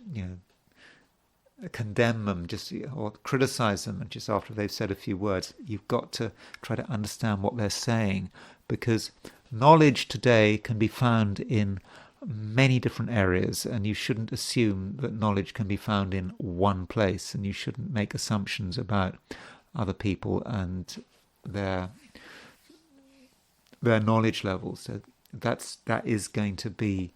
condemn them or criticize them just after they've said a few words. You've got to try to understand what they're saying, because knowledge today can be found in many different areas, and you shouldn't assume that knowledge can be found in one place, and you shouldn't make assumptions about other people and their knowledge levels. So that is going to be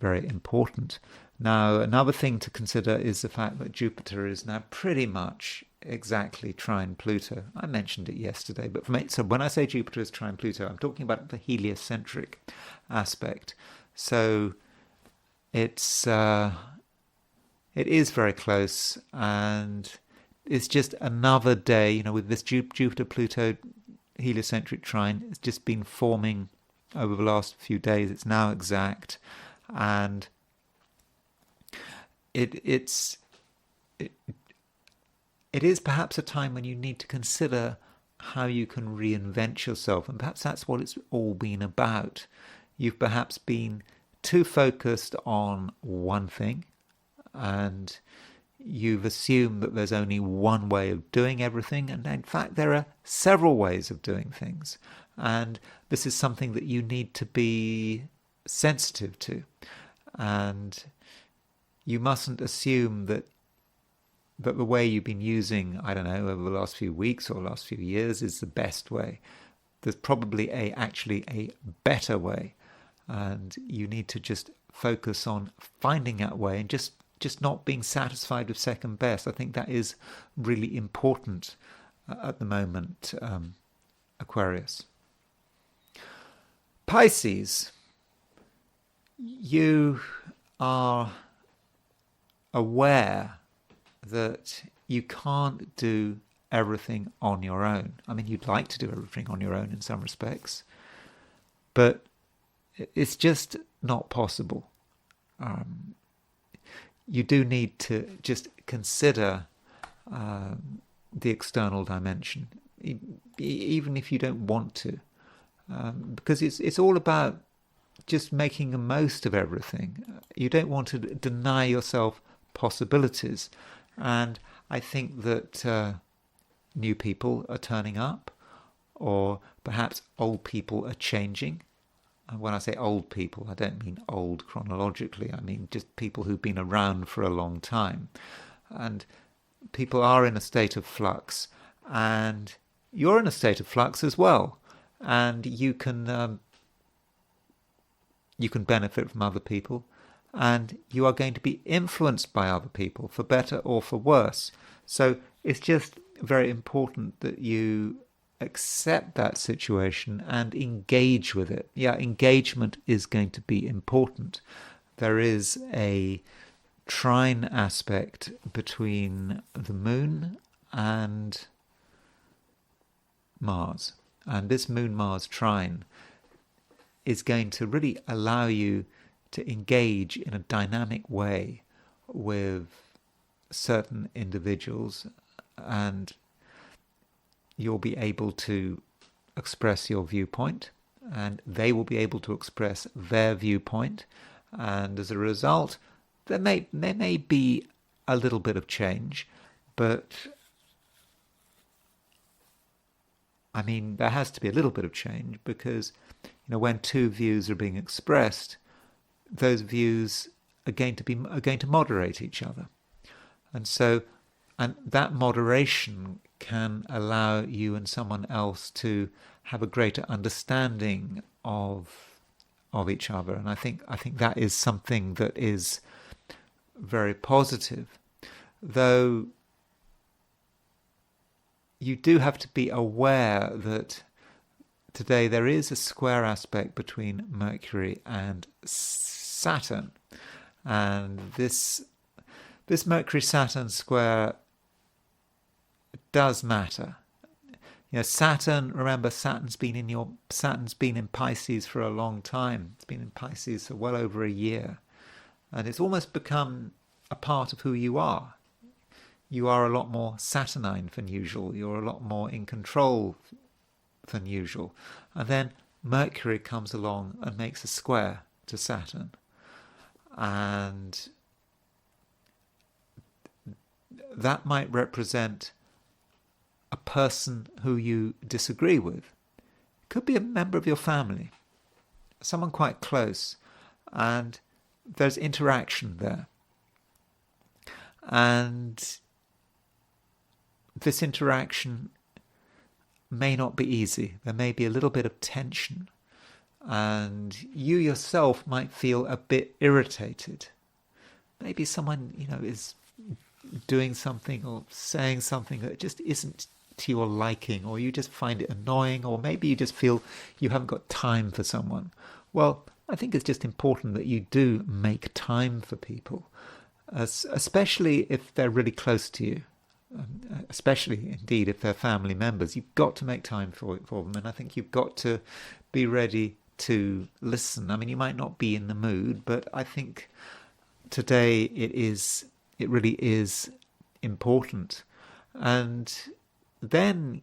very important. Now, another thing to consider is the fact that Jupiter is now pretty much exactly trine Pluto. I mentioned it yesterday, but so when I say Jupiter is trine Pluto, I'm talking about the heliocentric aspect. So it is very close, and it's just another day, with this Jupiter-Pluto heliocentric trine. It's just been forming over the last few days. It's now exact, and it is perhaps a time when you need to consider how you can reinvent yourself, and perhaps that's what it's all been about. You've perhaps been too focused on one thing, and you've assumed that there's only one way of doing everything, and in fact there are several ways of doing things, and this is something that you need to be sensitive to, and you mustn't assume that the way you've been using, I don't know, over the last few weeks or last few years is the best way. There's probably actually a better way, and you need to just focus on finding that way and just not being satisfied with second best. I think that is really important at the moment, Aquarius. Pisces, you are aware that you can't do everything on your own. I mean, you'd like to do everything on your own in some respects, but it's just not possible. You do need to just consider the external dimension, even if you don't want to, because it's all about just making the most of everything. You don't want to deny yourself possibilities, and I think that new people are turning up, or perhaps old people are changing. When I say old people, I don't mean old chronologically. I mean just people who've been around for a long time. And people are in a state of flux. And you're in a state of flux as well. And you can benefit from other people. And you are going to be influenced by other people, for better or for worse. So it's just very important that you accept that situation and engage with it. Yeah, engagement is going to be important. There is a trine aspect between the moon and Mars. And this moon-Mars trine is going to really allow you to engage in a dynamic way with certain individuals, and you'll be able to express your viewpoint, and they will be able to express their viewpoint, and as a result, there may be a little bit of change, but I mean, there has to be a little bit of change, because when two views are being expressed, those views are going to moderate each other, and that moderation can allow you and someone else to have a greater understanding of each other, and I think that is something that is very positive. Though you do have to be aware that today there is a square aspect between Mercury and Saturn, and this Mercury-Saturn square does matter. Saturn, remember, Saturn's been in Pisces for a long time. It's been in Pisces for well over a year, and it's almost become a part of who you are. You are a lot more Saturnine than usual. You're a lot more in control than usual. And then Mercury comes along and makes a square to Saturn, and that might represent a person who you disagree with. It could be a member of your family, someone quite close, and there's interaction there. And this interaction may not be easy. There may be a little bit of tension, and you yourself might feel a bit irritated. Maybe someone, is doing something or saying something that just isn't to your liking, or you just find it annoying, or maybe you just feel you haven't got time for someone. Well, I think it's just important that you do make time for people, especially if they're really close to you. Especially, indeed, if they're family members, you've got to make time for them, and I think you've got to be ready to listen. I mean, you might not be in the mood, but I think today it really is important, and then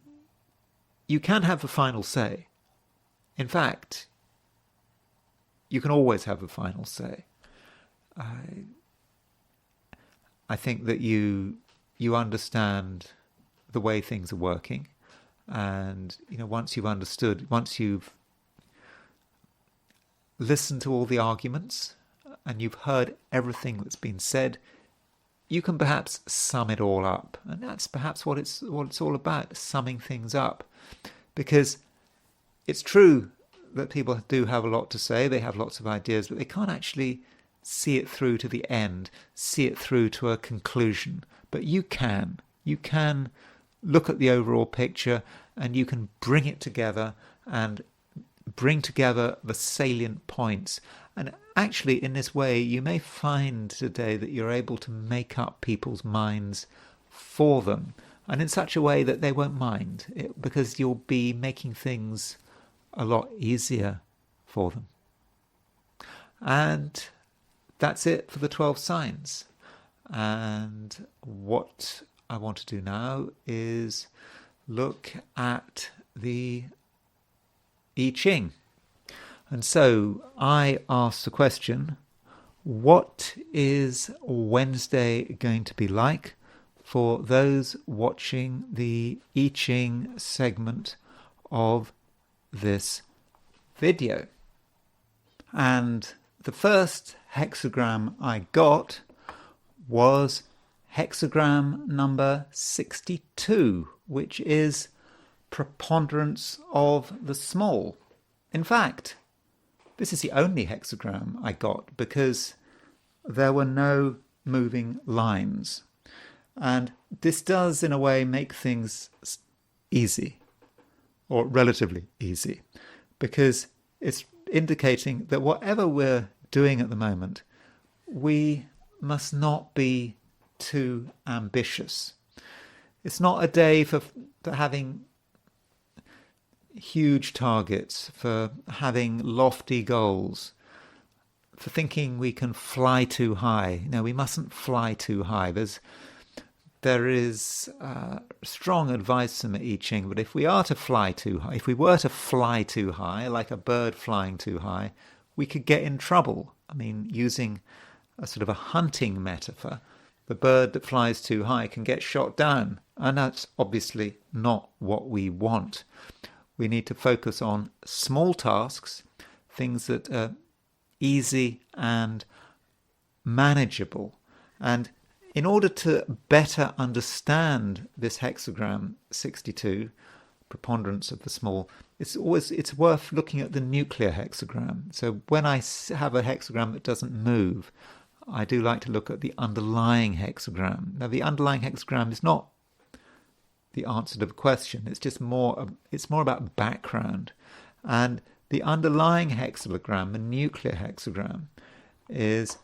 you can have a final say. In fact, you can always have a final say. I think that you understand the way things are working, and once you've understood, once you've listened to all the arguments and you've heard everything that's been said, you can perhaps sum it all up, and that's perhaps what it's all about, summing things up. Because it's true that people do have a lot to say, they have lots of ideas, but they can't actually see it through to the end, see it through to a conclusion. But you can look at the overall picture, and you can bring it together and bring together the salient points. And actually, in this way, you may find today that you're able to make up people's minds for them, and in such a way that they won't mind it, because you'll be making things a lot easier for them. And that's it for the 12 signs. And what I want to do now is look at the I Ching. And so I asked the question, what is Wednesday going to be like for those watching the I Ching segment of this video? And the first hexagram I got was hexagram number 62, which is preponderance of the small. In fact, this is the only hexagram I got because there were no moving lines. And this does, in a way, make things easy, or relatively easy, because it's indicating that whatever we're doing at the moment, we must not be too ambitious. It's not a day for having huge targets, for having lofty goals, for thinking we can fly too high. No, we mustn't fly too high. There is strong advice from the I Ching, but if we were to fly too high, like a bird flying too high, we could get in trouble. I mean, using a sort of a hunting metaphor, the bird that flies too high can get shot down, and that's obviously not what we want. We need to focus on small tasks, things that are easy and manageable. And in order to better understand this hexagram 62, preponderance of the small, it's worth looking at the nuclear hexagram. So when I have a hexagram that doesn't move, I do like to look at the underlying hexagram. Now, the underlying hexagram is not the answer to the question. It's just more about background. And the underlying hexagram, the nuclear hexagram, is,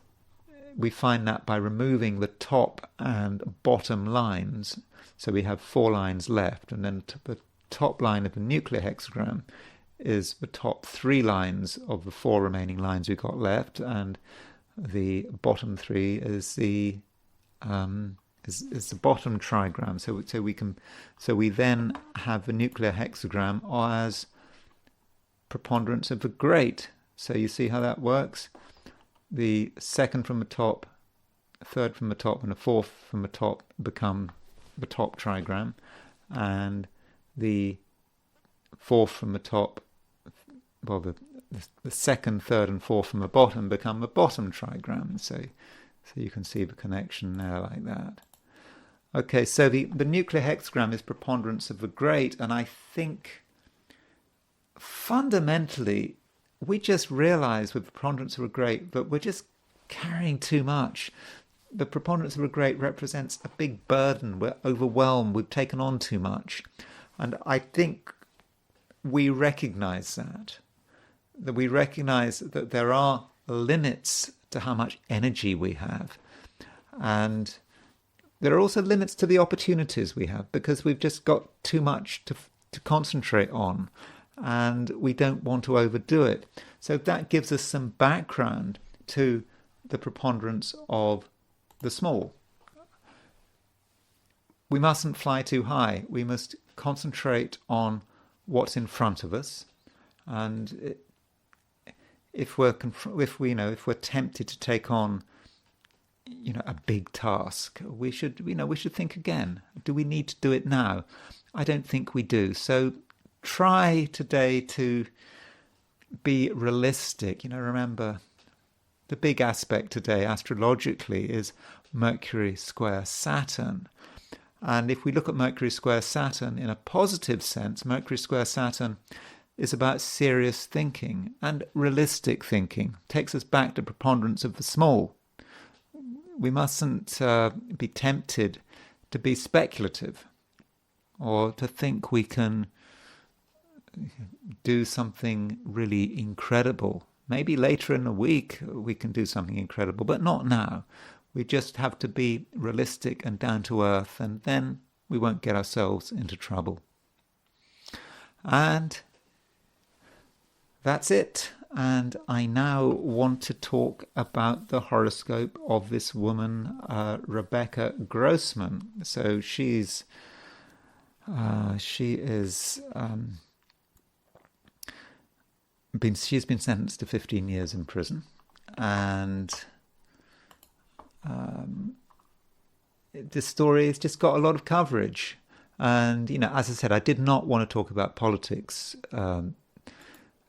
we find that by removing the top and bottom lines. So we have 4 lines left, and then the top line of the nuclear hexagram is the top 3 lines of the 4 remaining lines we've got left, and the bottom 3 is the bottom trigram. So we then have the nuclear hexagram as preponderance of the great. So you see how that works? The second from the top, third from the top, and the fourth from the top become the top trigram, and the fourth from the top, well, the second, third, and fourth from the bottom become the bottom trigram. So you can see the connection there like that. Okay, so the nuclear hexagram is preponderance of the great, and I think fundamentally we just realize with preponderance of the great that we're just carrying too much. the preponderance of regret represents a big burden. We're overwhelmed. We've taken on too much. And I think we recognize that we recognize that there are limits to how much energy we have. And there are also limits to the opportunities we have, because we've just got too much to concentrate on, and we don't want to overdo it. So that gives us some background to the preponderance of the small. We mustn't fly too high. We must concentrate on what's in front of us, and if we're tempted to take on a big task, we should think again. Do we need to do it now? I don't think we do. So try today to be realistic. Remember, the big aspect today astrologically is Mercury square Saturn. And if we look at Mercury square Saturn in a positive sense, Mercury square Saturn is about serious thinking and realistic thinking. It takes us back to preponderance of the small. We mustn't be tempted to be speculative, or to think we can do something really incredible. Maybe later in the week we can do something incredible, but not now. We just have to be realistic and down to earth, and then we won't get ourselves into trouble. And that's it. And I now want to talk about the horoscope of this woman, Rebecca Grossman. So she's been sentenced to 15 years in prison, and this story has just got a lot of coverage. And as I said, I did not want to talk about politics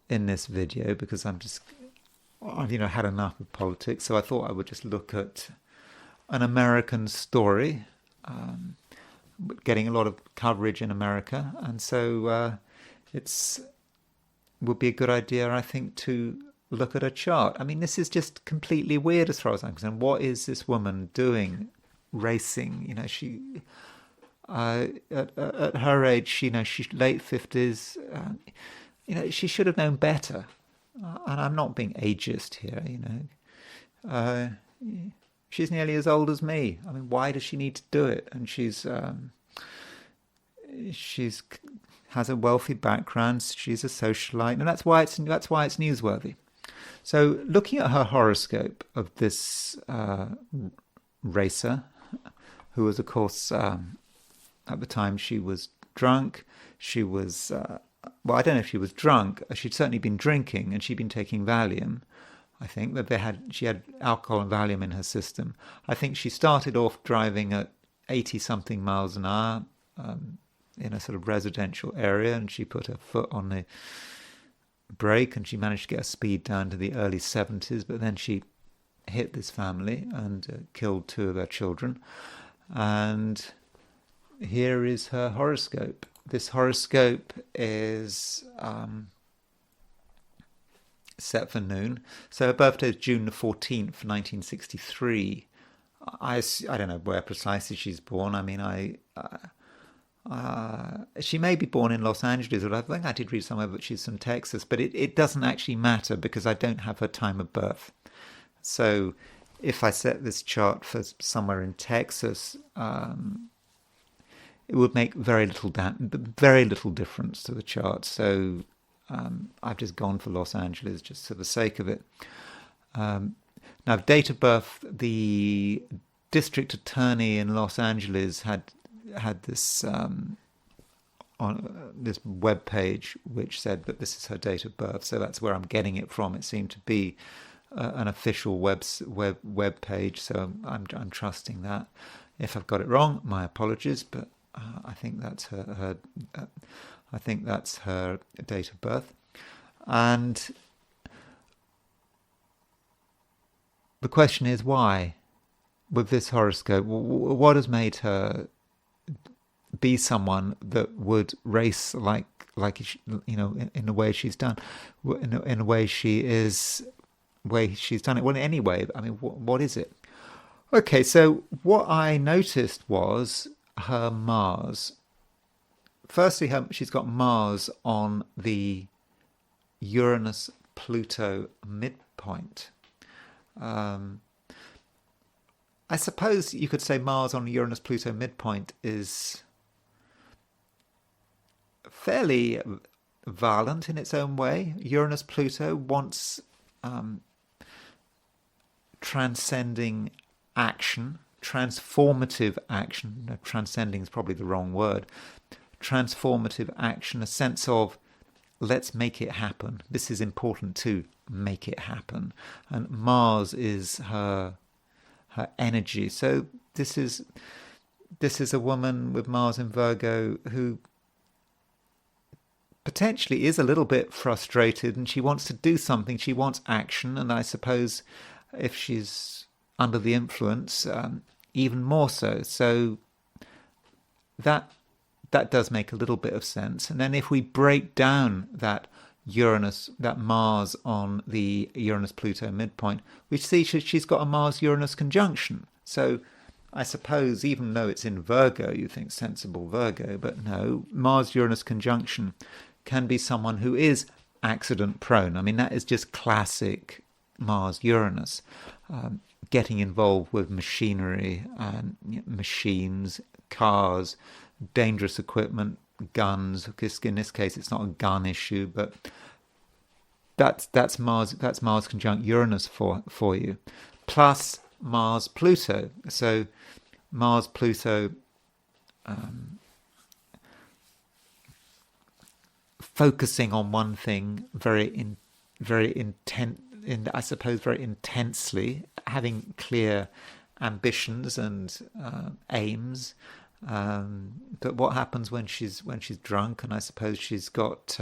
in this video, because I've had enough of politics. So I thought I would just look at an American story, getting a lot of coverage in America, and so it would be a good idea, I think, to look at a chart. I mean, this is just completely weird as far as I'm concerned. What is this woman doing, racing? She at her age, she's late 50s. She should have known better. And I'm not being ageist here, She's nearly as old as me. I mean, why does she need to do it? And she's has a wealthy background. She's a socialite, and that's why it's newsworthy. So, looking at her horoscope of this racer, who was, of course, at the time she was drunk. She was I don't know if she was drunk. She'd certainly been drinking, and she'd been taking Valium. I think that she had alcohol and Valium in her system. I think she started off driving at 80-something miles an hour in a sort of residential area, and she put her foot on the brake, and she managed to get her speed down to the early 70s, but then she hit this family and killed 2 of their children. And here is her horoscope. This horoscope is set for noon. So her birthday is June the 14th, 1963. I don't know where precisely she's born. I mean, she may be born in Los Angeles, or I think I did read somewhere that she's from Texas, but it doesn't actually matter, because I don't have her time of birth. So if I set this chart for somewhere in Texas, it would make very little difference to the chart. So I've just gone for Los Angeles just for the sake of it. Now, date of birth, the district attorney in Los Angeles had this on this web page which said that this is her date of birth. So that's where I'm getting it from. It seemed to be an official web page. So I'm trusting that. If I've got it wrong, my apologies. But I think that's her date of birth. And the question is, why? With this horoscope, what has made her be someone that would race like in the way she's done, in a way she's done it? Well, anyway, I mean, what is it? Okay, so what I noticed was her Mars. Firstly, she's got Mars on the Uranus Pluto midpoint. Um, I suppose you could say Mars on Uranus Pluto midpoint is fairly violent in its own way. Uranus Pluto wants transcending action, transformative action. No, transcending is probably the wrong word. Transformative action, a sense of let's make it happen. This is important to make it happen. And Mars is her energy. So this is a woman with Mars in Virgo who potentially is a little bit frustrated, and she wants to do something. She wants action, and I suppose if she's under the influence, even more so. So that does make a little bit of sense. And then if we break down that Mars on the Uranus-Pluto midpoint, we see she's got a Mars-Uranus conjunction. So I suppose even though it's in Virgo, you think sensible Virgo, but no, Mars-Uranus conjunction can be someone who is accident prone. I mean, that is just classic Mars-Uranus. Getting involved with machinery and machines, cars, dangerous equipment, guns. In this case, it's not a gun issue, but that's Mars conjunct Uranus for you, plus Mars Pluto. So Mars Pluto, focusing on one thing very I suppose very intensely, having clear ambitions and aims. But what happens when she's drunk? And I suppose she's got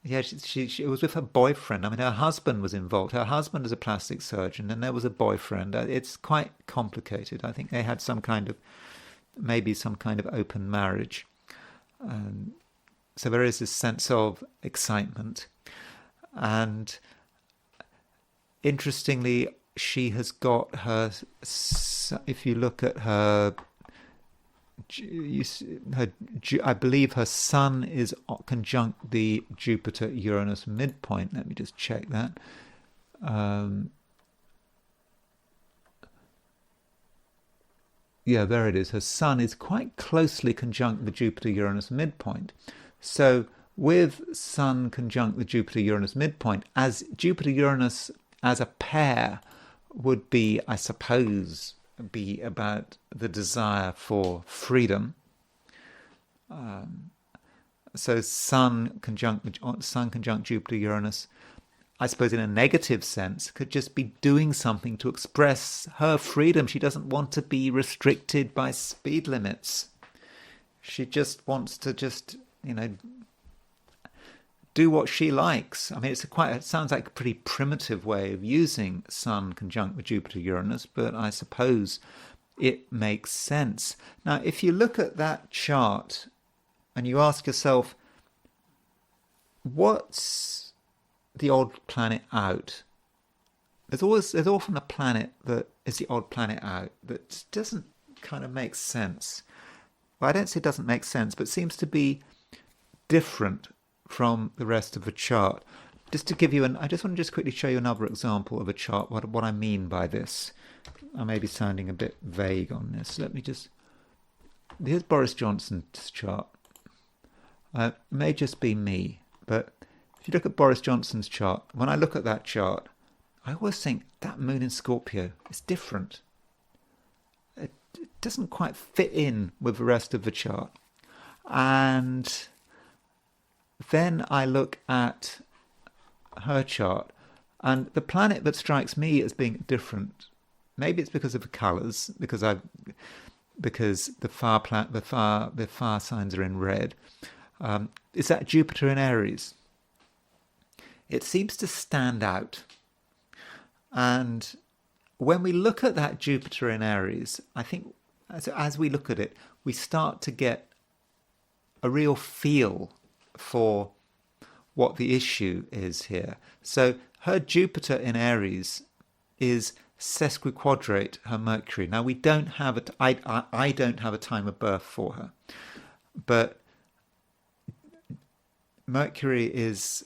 she was with her boyfriend. I mean, her husband was involved. Her husband is a plastic surgeon, and there was a boyfriend. It's quite complicated. I think they had maybe some kind of open marriage. So there is this sense of excitement. And interestingly, she has got her, if you look at her, I believe her Sun is conjunct the Jupiter-Uranus midpoint. Let me just check that. Yeah, there it is. Her Sun is quite closely conjunct the Jupiter-Uranus midpoint. So with Sun conjunct the Jupiter-Uranus midpoint, as Jupiter-Uranus as a pair would be, I suppose, be about the desire for freedom. So Sun conjunct Jupiter-Uranus, I suppose in a negative sense, could just be doing something to express her freedom. She doesn't want to be restricted by speed limits. She just wants to do what she likes. I mean, it sounds like a pretty primitive way of using Sun conjunct with Jupiter-Uranus, but I suppose it makes sense. Now, if you look at that chart and you ask yourself, what's the odd planet out? There's often a planet that is the odd planet out that doesn't kind of make sense. Well, I don't say it doesn't make sense, but seems to be different from the rest of the chart. Just to give you I just want to quickly show you another example of a chart, what I mean by this. I may be sounding a bit vague on this. Here's Boris Johnson's chart. It may just be me, but if you look at Boris Johnson's chart, when I look at that chart, I always think that moon in Scorpio is different. It doesn't quite fit in with the rest of the chart. And then I look at her chart, and the planet that strikes me as being different, maybe it's because of the colours, because the far signs are in red, is that Jupiter in Aries. It seems to stand out. And when we look at that Jupiter in Aries, I think as we look at it, we start to get a real feel for what the issue is here. So her Jupiter in Aries is sesquiquadrate her Mercury. Now, we don't have I don't have a time of birth for her, but Mercury is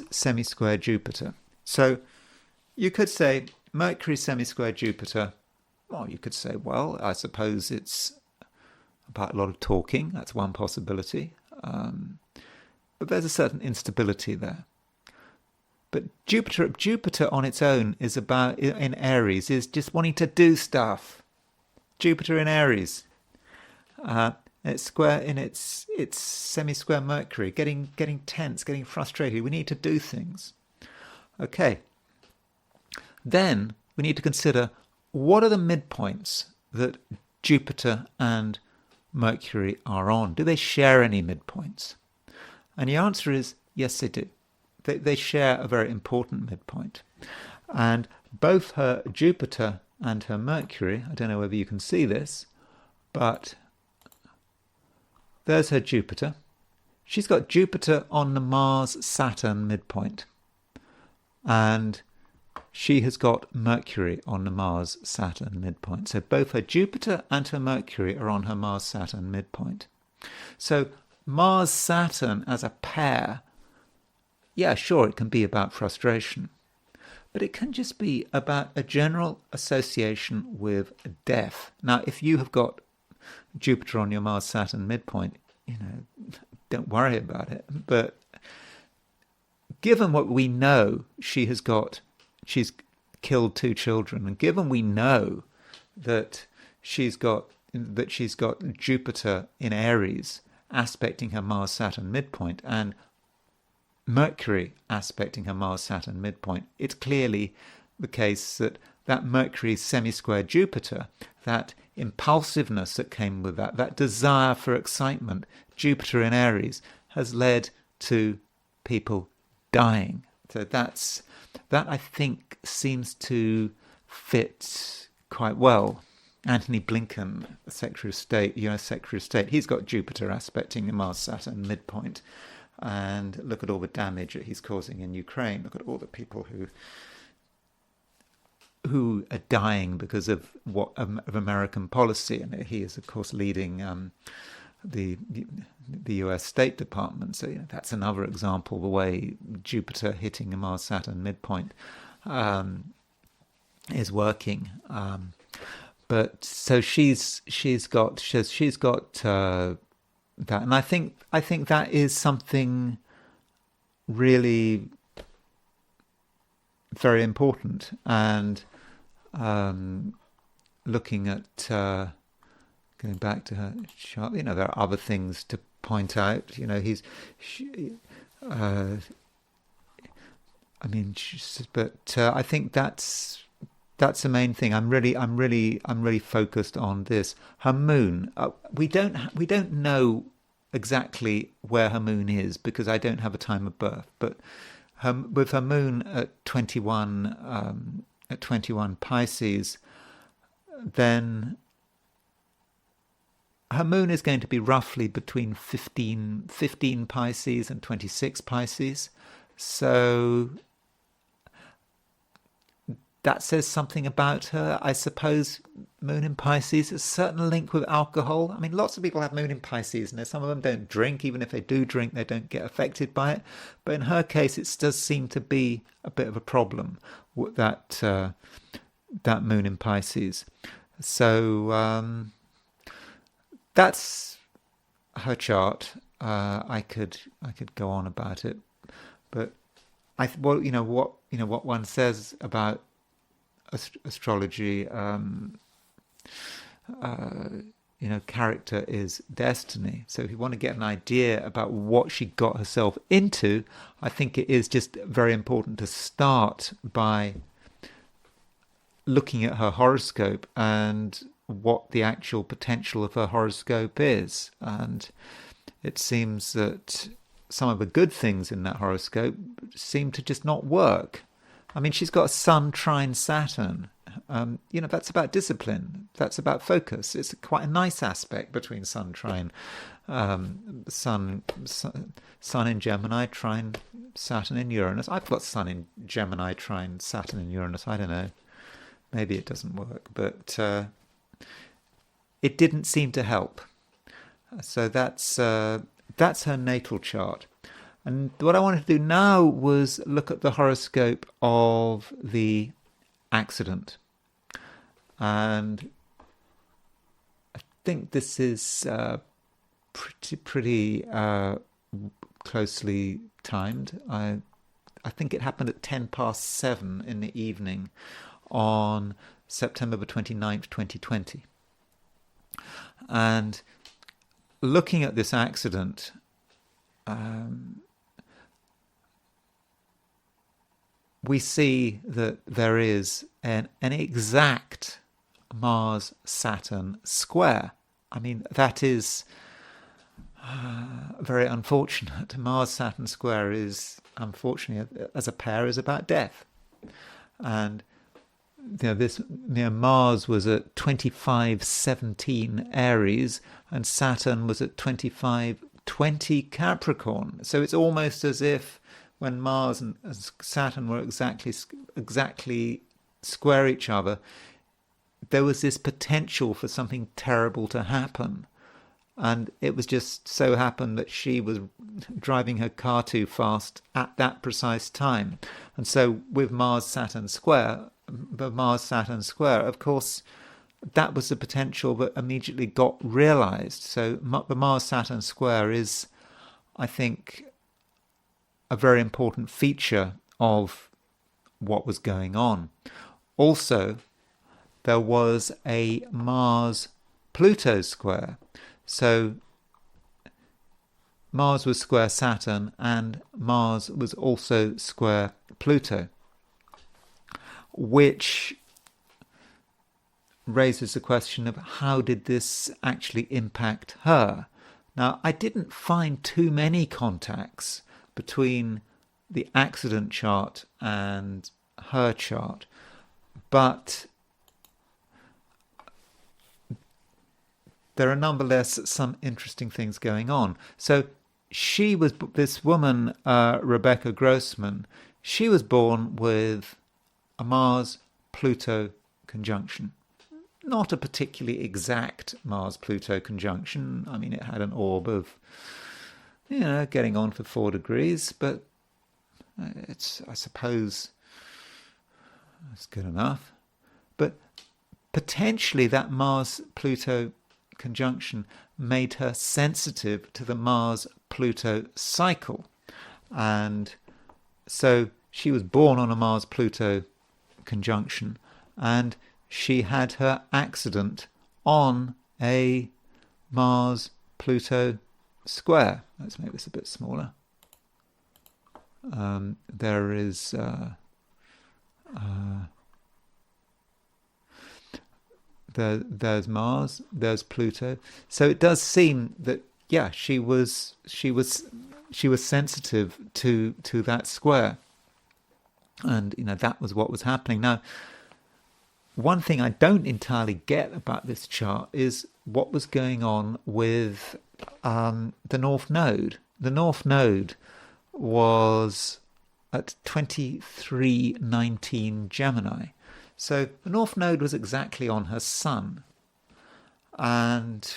semi-square Jupiter. So you could say Mercury semi-square Jupiter. Well, you could say, well, I suppose it's about a lot of talking. That's one possibility. But there's a certain instability there. But Jupiter on its own is about, in Aries, is just wanting to do stuff. Jupiter in Aries. It's square in its semi-square Mercury, getting tense, getting frustrated. We need to do things. Okay. Then we need to consider, what are the midpoints that Jupiter and Mercury are on? Do they share any midpoints? And the answer is yes, they do. They share a very important midpoint. And both her Jupiter and her Mercury, I don't know whether you can see this, but there's her Jupiter. She's got Jupiter on the Mars-Saturn midpoint. And she has got Mercury on the Mars-Saturn midpoint. So both her Jupiter and her Mercury are on her Mars-Saturn midpoint. So Mars-Saturn as a pair, yeah, sure, it can be about frustration. But it can just be about a general association with death. Now, if you have got Jupiter on your Mars-Saturn midpoint, don't worry about it. But given what we know, she's killed 2 children, and given we know that she's got Jupiter in Aries aspecting her Mars-Saturn midpoint and Mercury aspecting her Mars-Saturn midpoint, it's clearly the case that Mercury semi-square Jupiter, that impulsiveness that came with that desire for excitement, Jupiter in Aries, has led to people dying. So that I think seems to fit quite well. Antony Blinken, Secretary of State, US Secretary of State, he's got Jupiter aspecting the Mars-Saturn midpoint. And look at all the damage that he's causing in Ukraine. Look at all the people who are dying because of American policy. And he is, of course, leading the US State Department. So that's another example, the way Jupiter hitting the Mars-Saturn midpoint is working. But so she's got that, and I think that is something really very important. And looking at going back to her chart, there are other things to point out. I think that's the main thing. I'm really focused on this. Her moon. We don't know exactly where her moon is because I don't have a time of birth. But with her moon at 21 Pisces, then her moon is going to be roughly between 15 Pisces and 26 Pisces. So that says something about her, I suppose. Moon in Pisces, a certain link with alcohol. I mean, lots of people have moon in Pisces, and some of them don't drink. Even if they do drink, they don't get affected by it. But in her case, it does seem to be a bit of a problem with that moon in Pisces. So that's her chart. I could go on about it, but what one says about astrology, character is destiny. So if you want to get an idea about what she got herself into, I think it is just very important to start by looking at her horoscope and what the actual potential of her horoscope is. And it seems that some of the good things in that horoscope seem to just not work. I mean, she's got a Sun trine Saturn. That's about discipline. That's about focus. It's quite a nice aspect between Sun trine, Sun in Gemini, trine Saturn in Uranus. I've got Sun in Gemini, trine Saturn in Uranus. I don't know. maybe it doesn't work, but it didn't seem to help. So that's her natal chart. And what I wanted to do now was look at the horoscope of the accident. And I think this is pretty closely timed. I think it happened at 7:10 in the evening on September 29th, 2020. And looking at this accident, we see that there is an exact Mars-Saturn square. I mean, that is very unfortunate. Mars-Saturn square is, unfortunately, as a pair, is about death. And Mars was at 2517 Aries, and Saturn was at 2520 Capricorn. So it's almost as if when Mars and Saturn were exactly square each other, there was this potential for something terrible to happen. And it was just so happened that she was driving her car too fast at that precise time. And so with Mars-Saturn square, of course, that was the potential that immediately got realized. So the Mars-Saturn square is, I think, a very important feature of what was going on. Also, there was a Mars-Pluto square. So Mars was square Saturn and Mars was also square Pluto, which raises the question of how did this actually impact her? Now, I didn't find too many contacts between the accident chart and her chart, but there are nonetheless some interesting things going on. So this woman, Rebecca Grossman, she was born with a Mars-Pluto conjunction. Not a particularly exact Mars-Pluto conjunction. I mean, it had an orb of, getting on for 4 degrees, but I suppose, it's good enough. But potentially that Mars-Pluto conjunction made her sensitive to the Mars-Pluto cycle. And so she was born on a Mars-Pluto conjunction, and she had her accident on a Mars-Pluto square. Let's make this a bit smaller. There is there's Mars, there's Pluto. So it does seem that she was sensitive to that square, and that was what was happening. Now, one thing I don't entirely get about this chart is what was going on with the North Node. The North Node was at 2319 Gemini. So the North Node was exactly on her Sun. And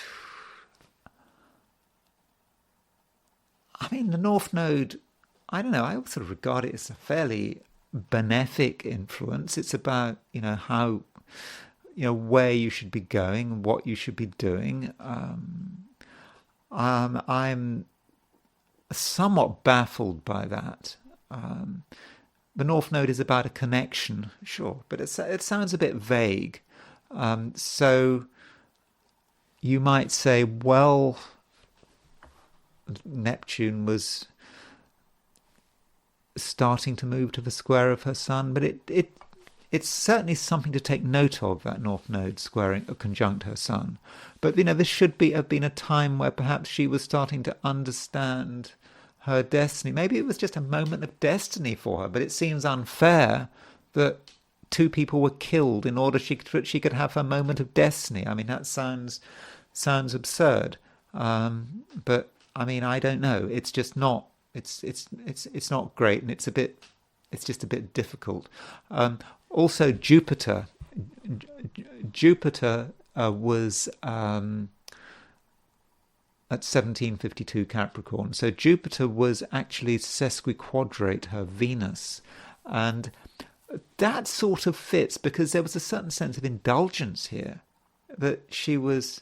I mean, the North Node, I don't know, I sort of regard it as a fairly benefic influence. It's about, how, where you should be going, what you should be doing. I'm somewhat baffled by that. The North Node is about a connection, sure, but it sounds a bit vague. So you might say, well, Neptune was starting to move to the square of her Sun, but it's certainly something to take note of, that North Node squaring or conjunct her Sun. But this should have been a time where perhaps she was starting to understand her destiny. Maybe it was just a moment of destiny for her, but it seems unfair that 2 people were killed in order she could have her moment of destiny. I mean, that sounds absurd. But I mean, I don't know. It's just not. It's not great, and it's just a bit difficult. Also, Jupiter Jupiter was at 1752 Capricorn. So Jupiter was actually sesquiquadrate her Venus. And that sort of fits because there was a certain sense of indulgence here, that she was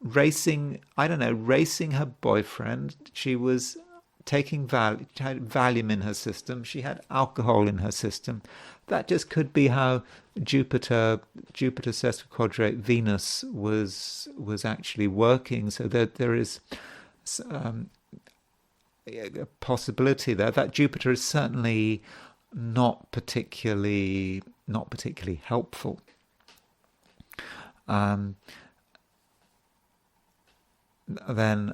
racing her boyfriend. She was taking she had Valium in her system. She had alcohol in her system. That just could be how Jupiter sesquiquadrate Venus was actually working. So that there is a possibility there that Jupiter is certainly not particularly helpful. Then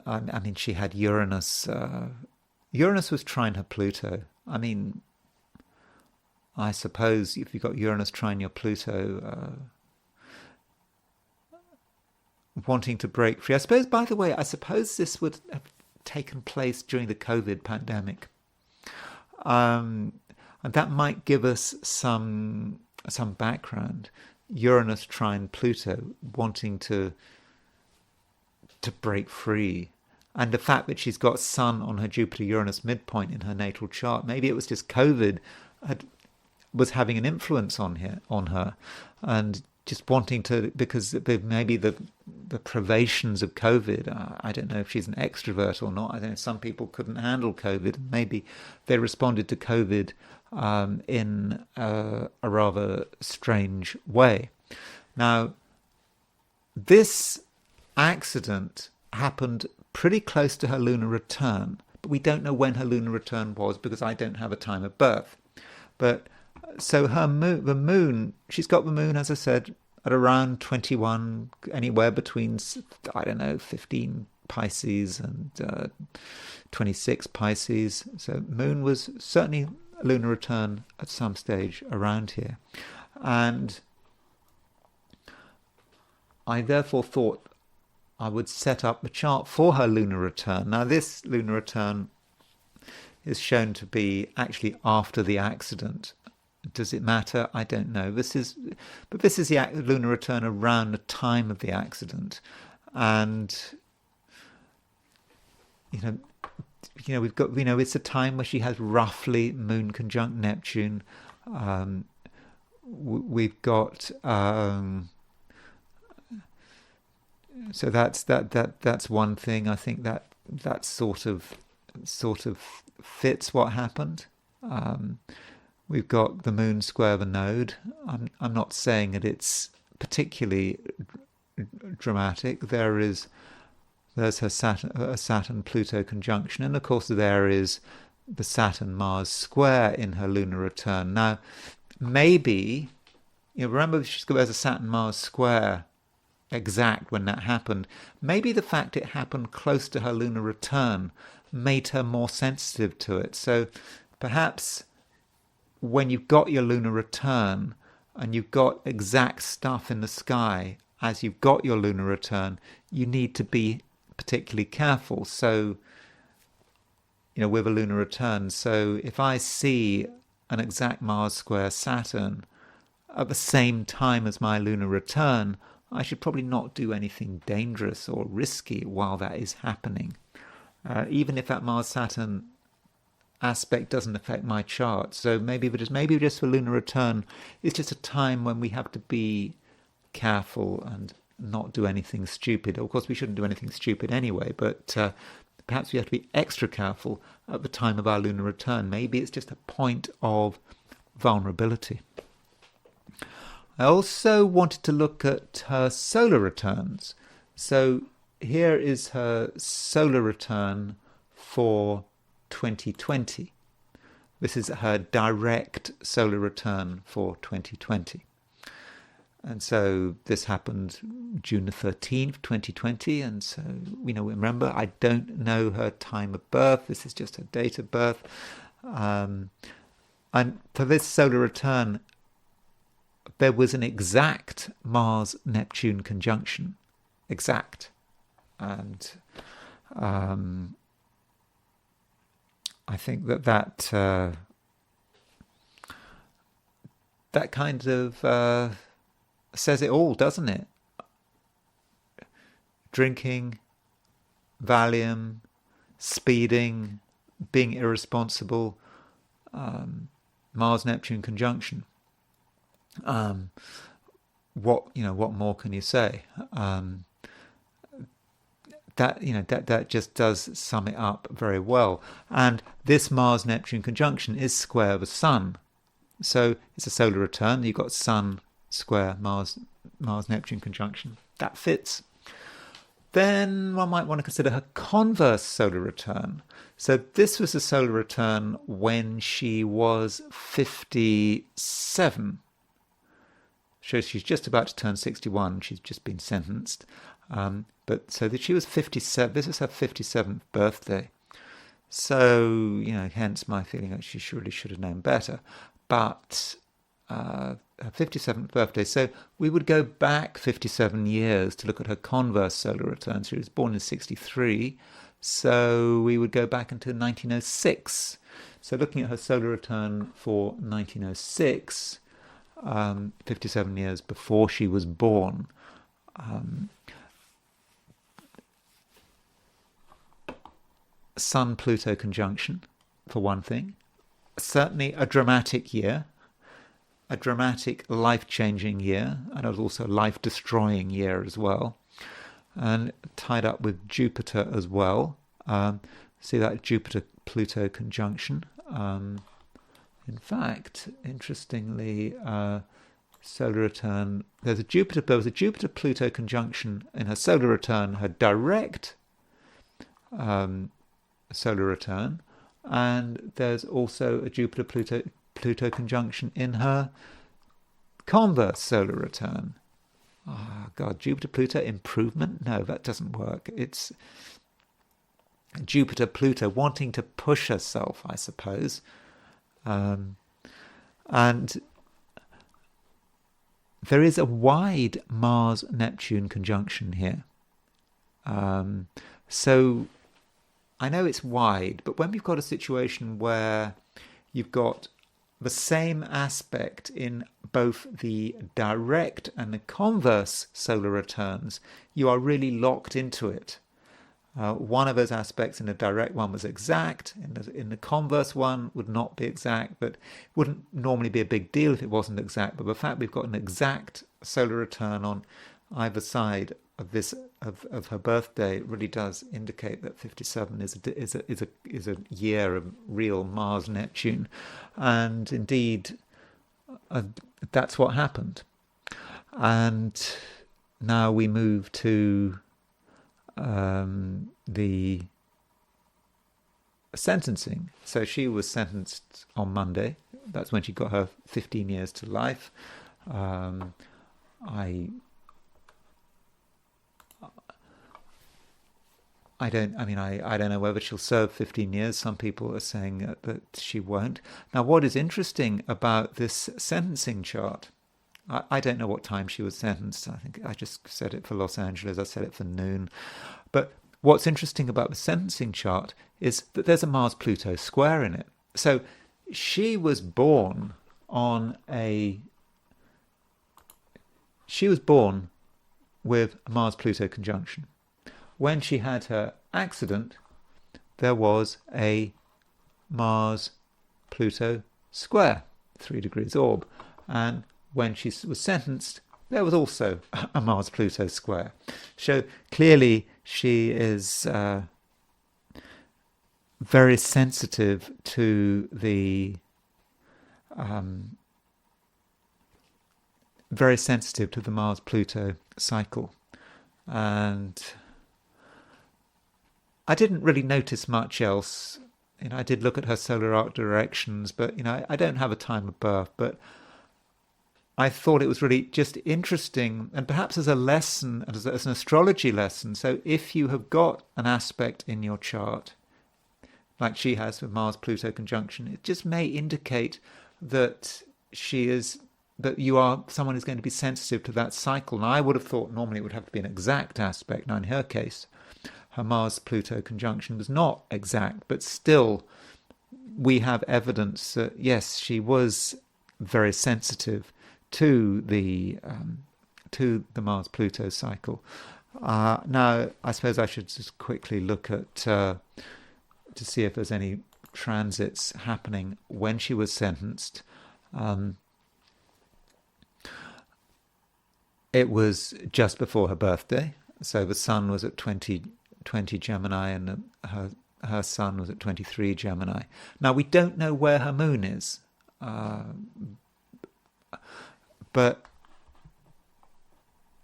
I mean, she had Uranus. Uranus was trine her Pluto. I mean, I suppose if you've got Uranus trine your Pluto, wanting to break free. I suppose, by the way, this would have taken place during the COVID pandemic. And that might give us some background. Uranus trine Pluto, wanting to break free. And the fact that she's got Sun on her Jupiter-Uranus midpoint in her natal chart, maybe it was just COVID was having an influence on her, and just wanting to, because maybe the privations of COVID, I don't know if she's an extrovert or not. I don't know, some people couldn't handle COVID. Maybe they responded to COVID in a rather strange way. Now, this accident happened pretty close to her lunar return, but we don't know when her lunar return was because I don't have a time of birth. But so the moon, she's got the moon, as I said, at around 21, anywhere between, I don't know, 15 Pisces and 26 Pisces. So moon was certainly a lunar return at some stage around here. And I therefore thought I would set up the chart for her lunar return. Now, this lunar return is shown to be actually after the accident. Does it matter? I don't know. This is the lunar return around the time of the accident, and we've got it's a time where she has roughly Moon conjunct Neptune. We've got. So that's one thing. I think that sort of fits what happened. We've got the moon square the node. I'm not saying that it's particularly dramatic. There's her Saturn Pluto conjunction, and of course there is the Saturn Mars square in her lunar return. Now, maybe remember there's a Saturn Mars square exact when that happened. Maybe the fact it happened close to her lunar return made her more sensitive to it. So perhaps when you've got your lunar return and you've got exact stuff in the sky as you've got your lunar return, you need to be particularly careful. So, with a lunar return, so if I see an exact Mars square Saturn at the same time as my lunar return, I should probably not do anything dangerous or risky while that is happening, even if that Mars-Saturn aspect doesn't affect my chart. So maybe just for lunar return, it's just a time when we have to be careful and not do anything stupid. Of course, we shouldn't do anything stupid anyway, but perhaps we have to be extra careful at the time of our lunar return. Maybe it's just a point of vulnerability. I also wanted to look at her solar returns. So here is her solar return for 2020. This is her direct solar return for 2020. And so this happened June the 13th, 2020. And so, remember, I don't know her time of birth. This is just her date of birth. And for this solar return, there was an exact Mars-Neptune conjunction. Exact. And I think that kind of says it all, doesn't it? Drinking, Valium, speeding, being irresponsible, Mars-Neptune conjunction. What more can you say? That just does sum it up very well. And this Mars-Neptune conjunction is square the Sun, so it's a solar return. You've got Sun square Mars-Neptune conjunction. That fits. Then one might want to consider her converse solar return. So this was a solar return when she was 57. So she's just about to turn 61. She's just been sentenced. But so that she was 57. This is her 57th birthday. So, hence my feeling that she surely should have known better. But her 57th birthday. So we would go back 57 years to look at her converse solar return. She was born in 63. So we would go back until 1906. So looking at her solar return for 1906, 57 years before she was born, Sun-Pluto conjunction, for one thing. Certainly a dramatic year, a dramatic life-changing year, and also a life-destroying year as well. And tied up with Jupiter as well. See that Jupiter-Pluto conjunction. In fact, interestingly, solar return, there was a Jupiter-Pluto conjunction in her solar return, her direct solar return, and there's also a Jupiter-Pluto conjunction in her converse solar return. Oh, God, Jupiter-Pluto improvement? No, that doesn't work. It's Jupiter-Pluto wanting to push herself, I suppose. And there is a wide Mars-Neptune conjunction here. So I know it's wide, but when we've got a situation where you've got the same aspect in both the direct and the converse solar returns, you are really locked into it. One of those aspects in the direct one was exact, in the converse one would not be exact, but it wouldn't normally be a big deal if it wasn't exact. But the fact we've got an exact solar return on either side of this of her birthday really does indicate that 57 is a year of real Mars Neptune, and indeed that's what happened. And now we move to the sentencing. So she was sentenced on Monday. That's when she got her 15 years to life. I don't know whether she'll serve 15 years. Some people are saying that she won't. Now, what is interesting about this sentencing chart, I don't know what time she was sentenced. I think I just said it for Los Angeles. I said it for noon. But what's interesting about the sentencing chart is that there's a Mars-Pluto square in it. So she was born with a Mars-Pluto conjunction. When she had her accident, there was a Mars-Pluto square, 3 degrees orb. And when she was sentenced, there was also a Mars-Pluto square. So clearly she is very sensitive to the Mars-Pluto cycle. And I didn't really notice much else. I did look at her solar arc directions, but I don't have a time of birth, but I thought it was really just interesting, and perhaps as a lesson, as an astrology lesson. So if you have got an aspect in your chart, like she has with Mars-Pluto conjunction, it just may indicate that someone is going to be sensitive to that cycle. And I would have thought normally it would have to be an exact aspect. Now in her case, her Mars-Pluto conjunction was not exact, but still we have evidence that, yes, she was very sensitive to the the Mars-Pluto cycle. Now, I suppose I should just quickly look at to see if there's any transits happening when she was sentenced. It was just before her birthday, so the Sun was at 20 Gemini, and her Sun was at 23 Gemini. Now, we don't know where her Moon is, but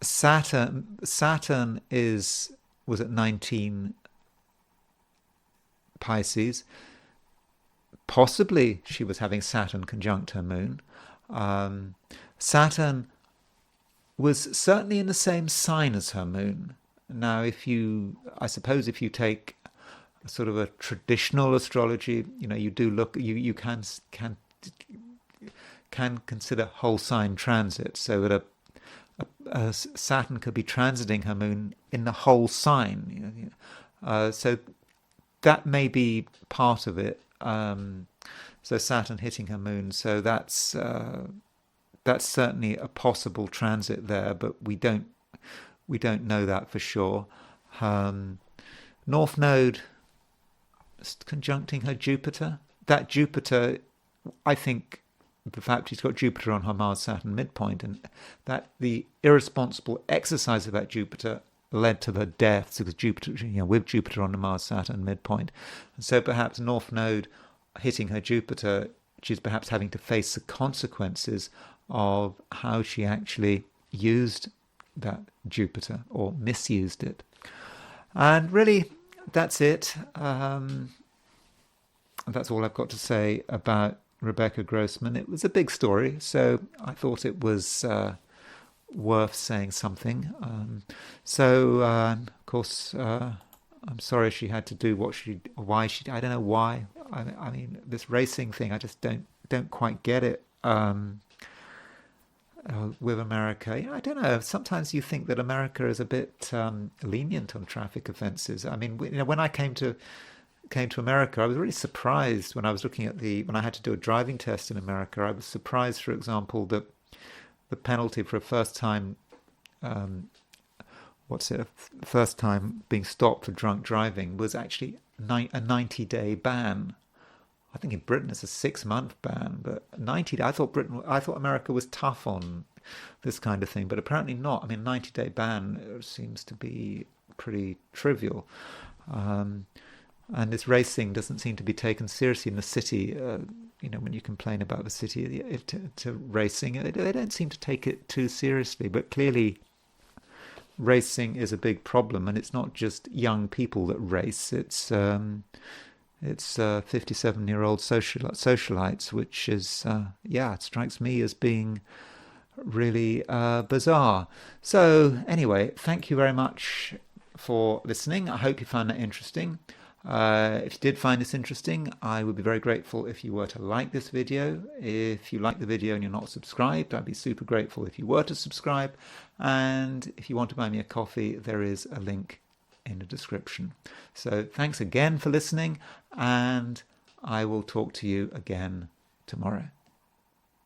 Saturn was at 19 Pisces. Possibly she was having Saturn conjunct her Moon. Saturn was certainly in the same sign as her Moon. Now, I suppose if you take sort of a traditional astrology, you do look, you can consider whole sign transits, so that a Saturn could be transiting her Moon in the whole sign. So that may be part of it. So Saturn hitting her Moon, so that's certainly a possible transit there, but we don't know that for sure. North Node conjuncting her Jupiter. That Jupiter, I think, the fact she's got Jupiter on her Mars-Saturn midpoint, and that the irresponsible exercise of that Jupiter led to the deaths, because Jupiter, with Jupiter on the Mars-Saturn midpoint, and so perhaps North Node hitting her Jupiter, she's perhaps having to face the consequences of how she actually used that Jupiter or misused it. And really, that's it. That's all I've got to say about Rebecca Grossman. It was a big story, so I thought it was worth saying something. Of course, I'm sorry she had to do why she. I don't know why. I mean, this racing thing, I just don't quite get it. With America, I don't know. Sometimes you think that America is a bit lenient on traffic offences. I mean, when I came to America, I was really surprised when I was looking at when I had to do a driving test in America. I was surprised, for example, that the penalty for a first time being stopped for drunk driving was actually a 90-day ban. I think in Britain it's a 6-month ban, but 90. I thought America was tough on this kind of thing, but apparently not. I mean, 90-day ban seems to be pretty trivial. And this racing doesn't seem to be taken seriously in the city. When you complain about the city to racing, they don't seem to take it too seriously. But clearly, racing is a big problem, and it's not just young people that race. It's 57-year-old socialites, which is, it strikes me as being really bizarre. So anyway, thank you very much for listening. I hope you found that interesting. If you did find this interesting, I would be very grateful if you were to like this video. If you like the video and you're not subscribed, I'd be super grateful if you were to subscribe. And if you want to buy me a coffee, there is a link in the description. So thanks again for listening, and I will talk to you again tomorrow.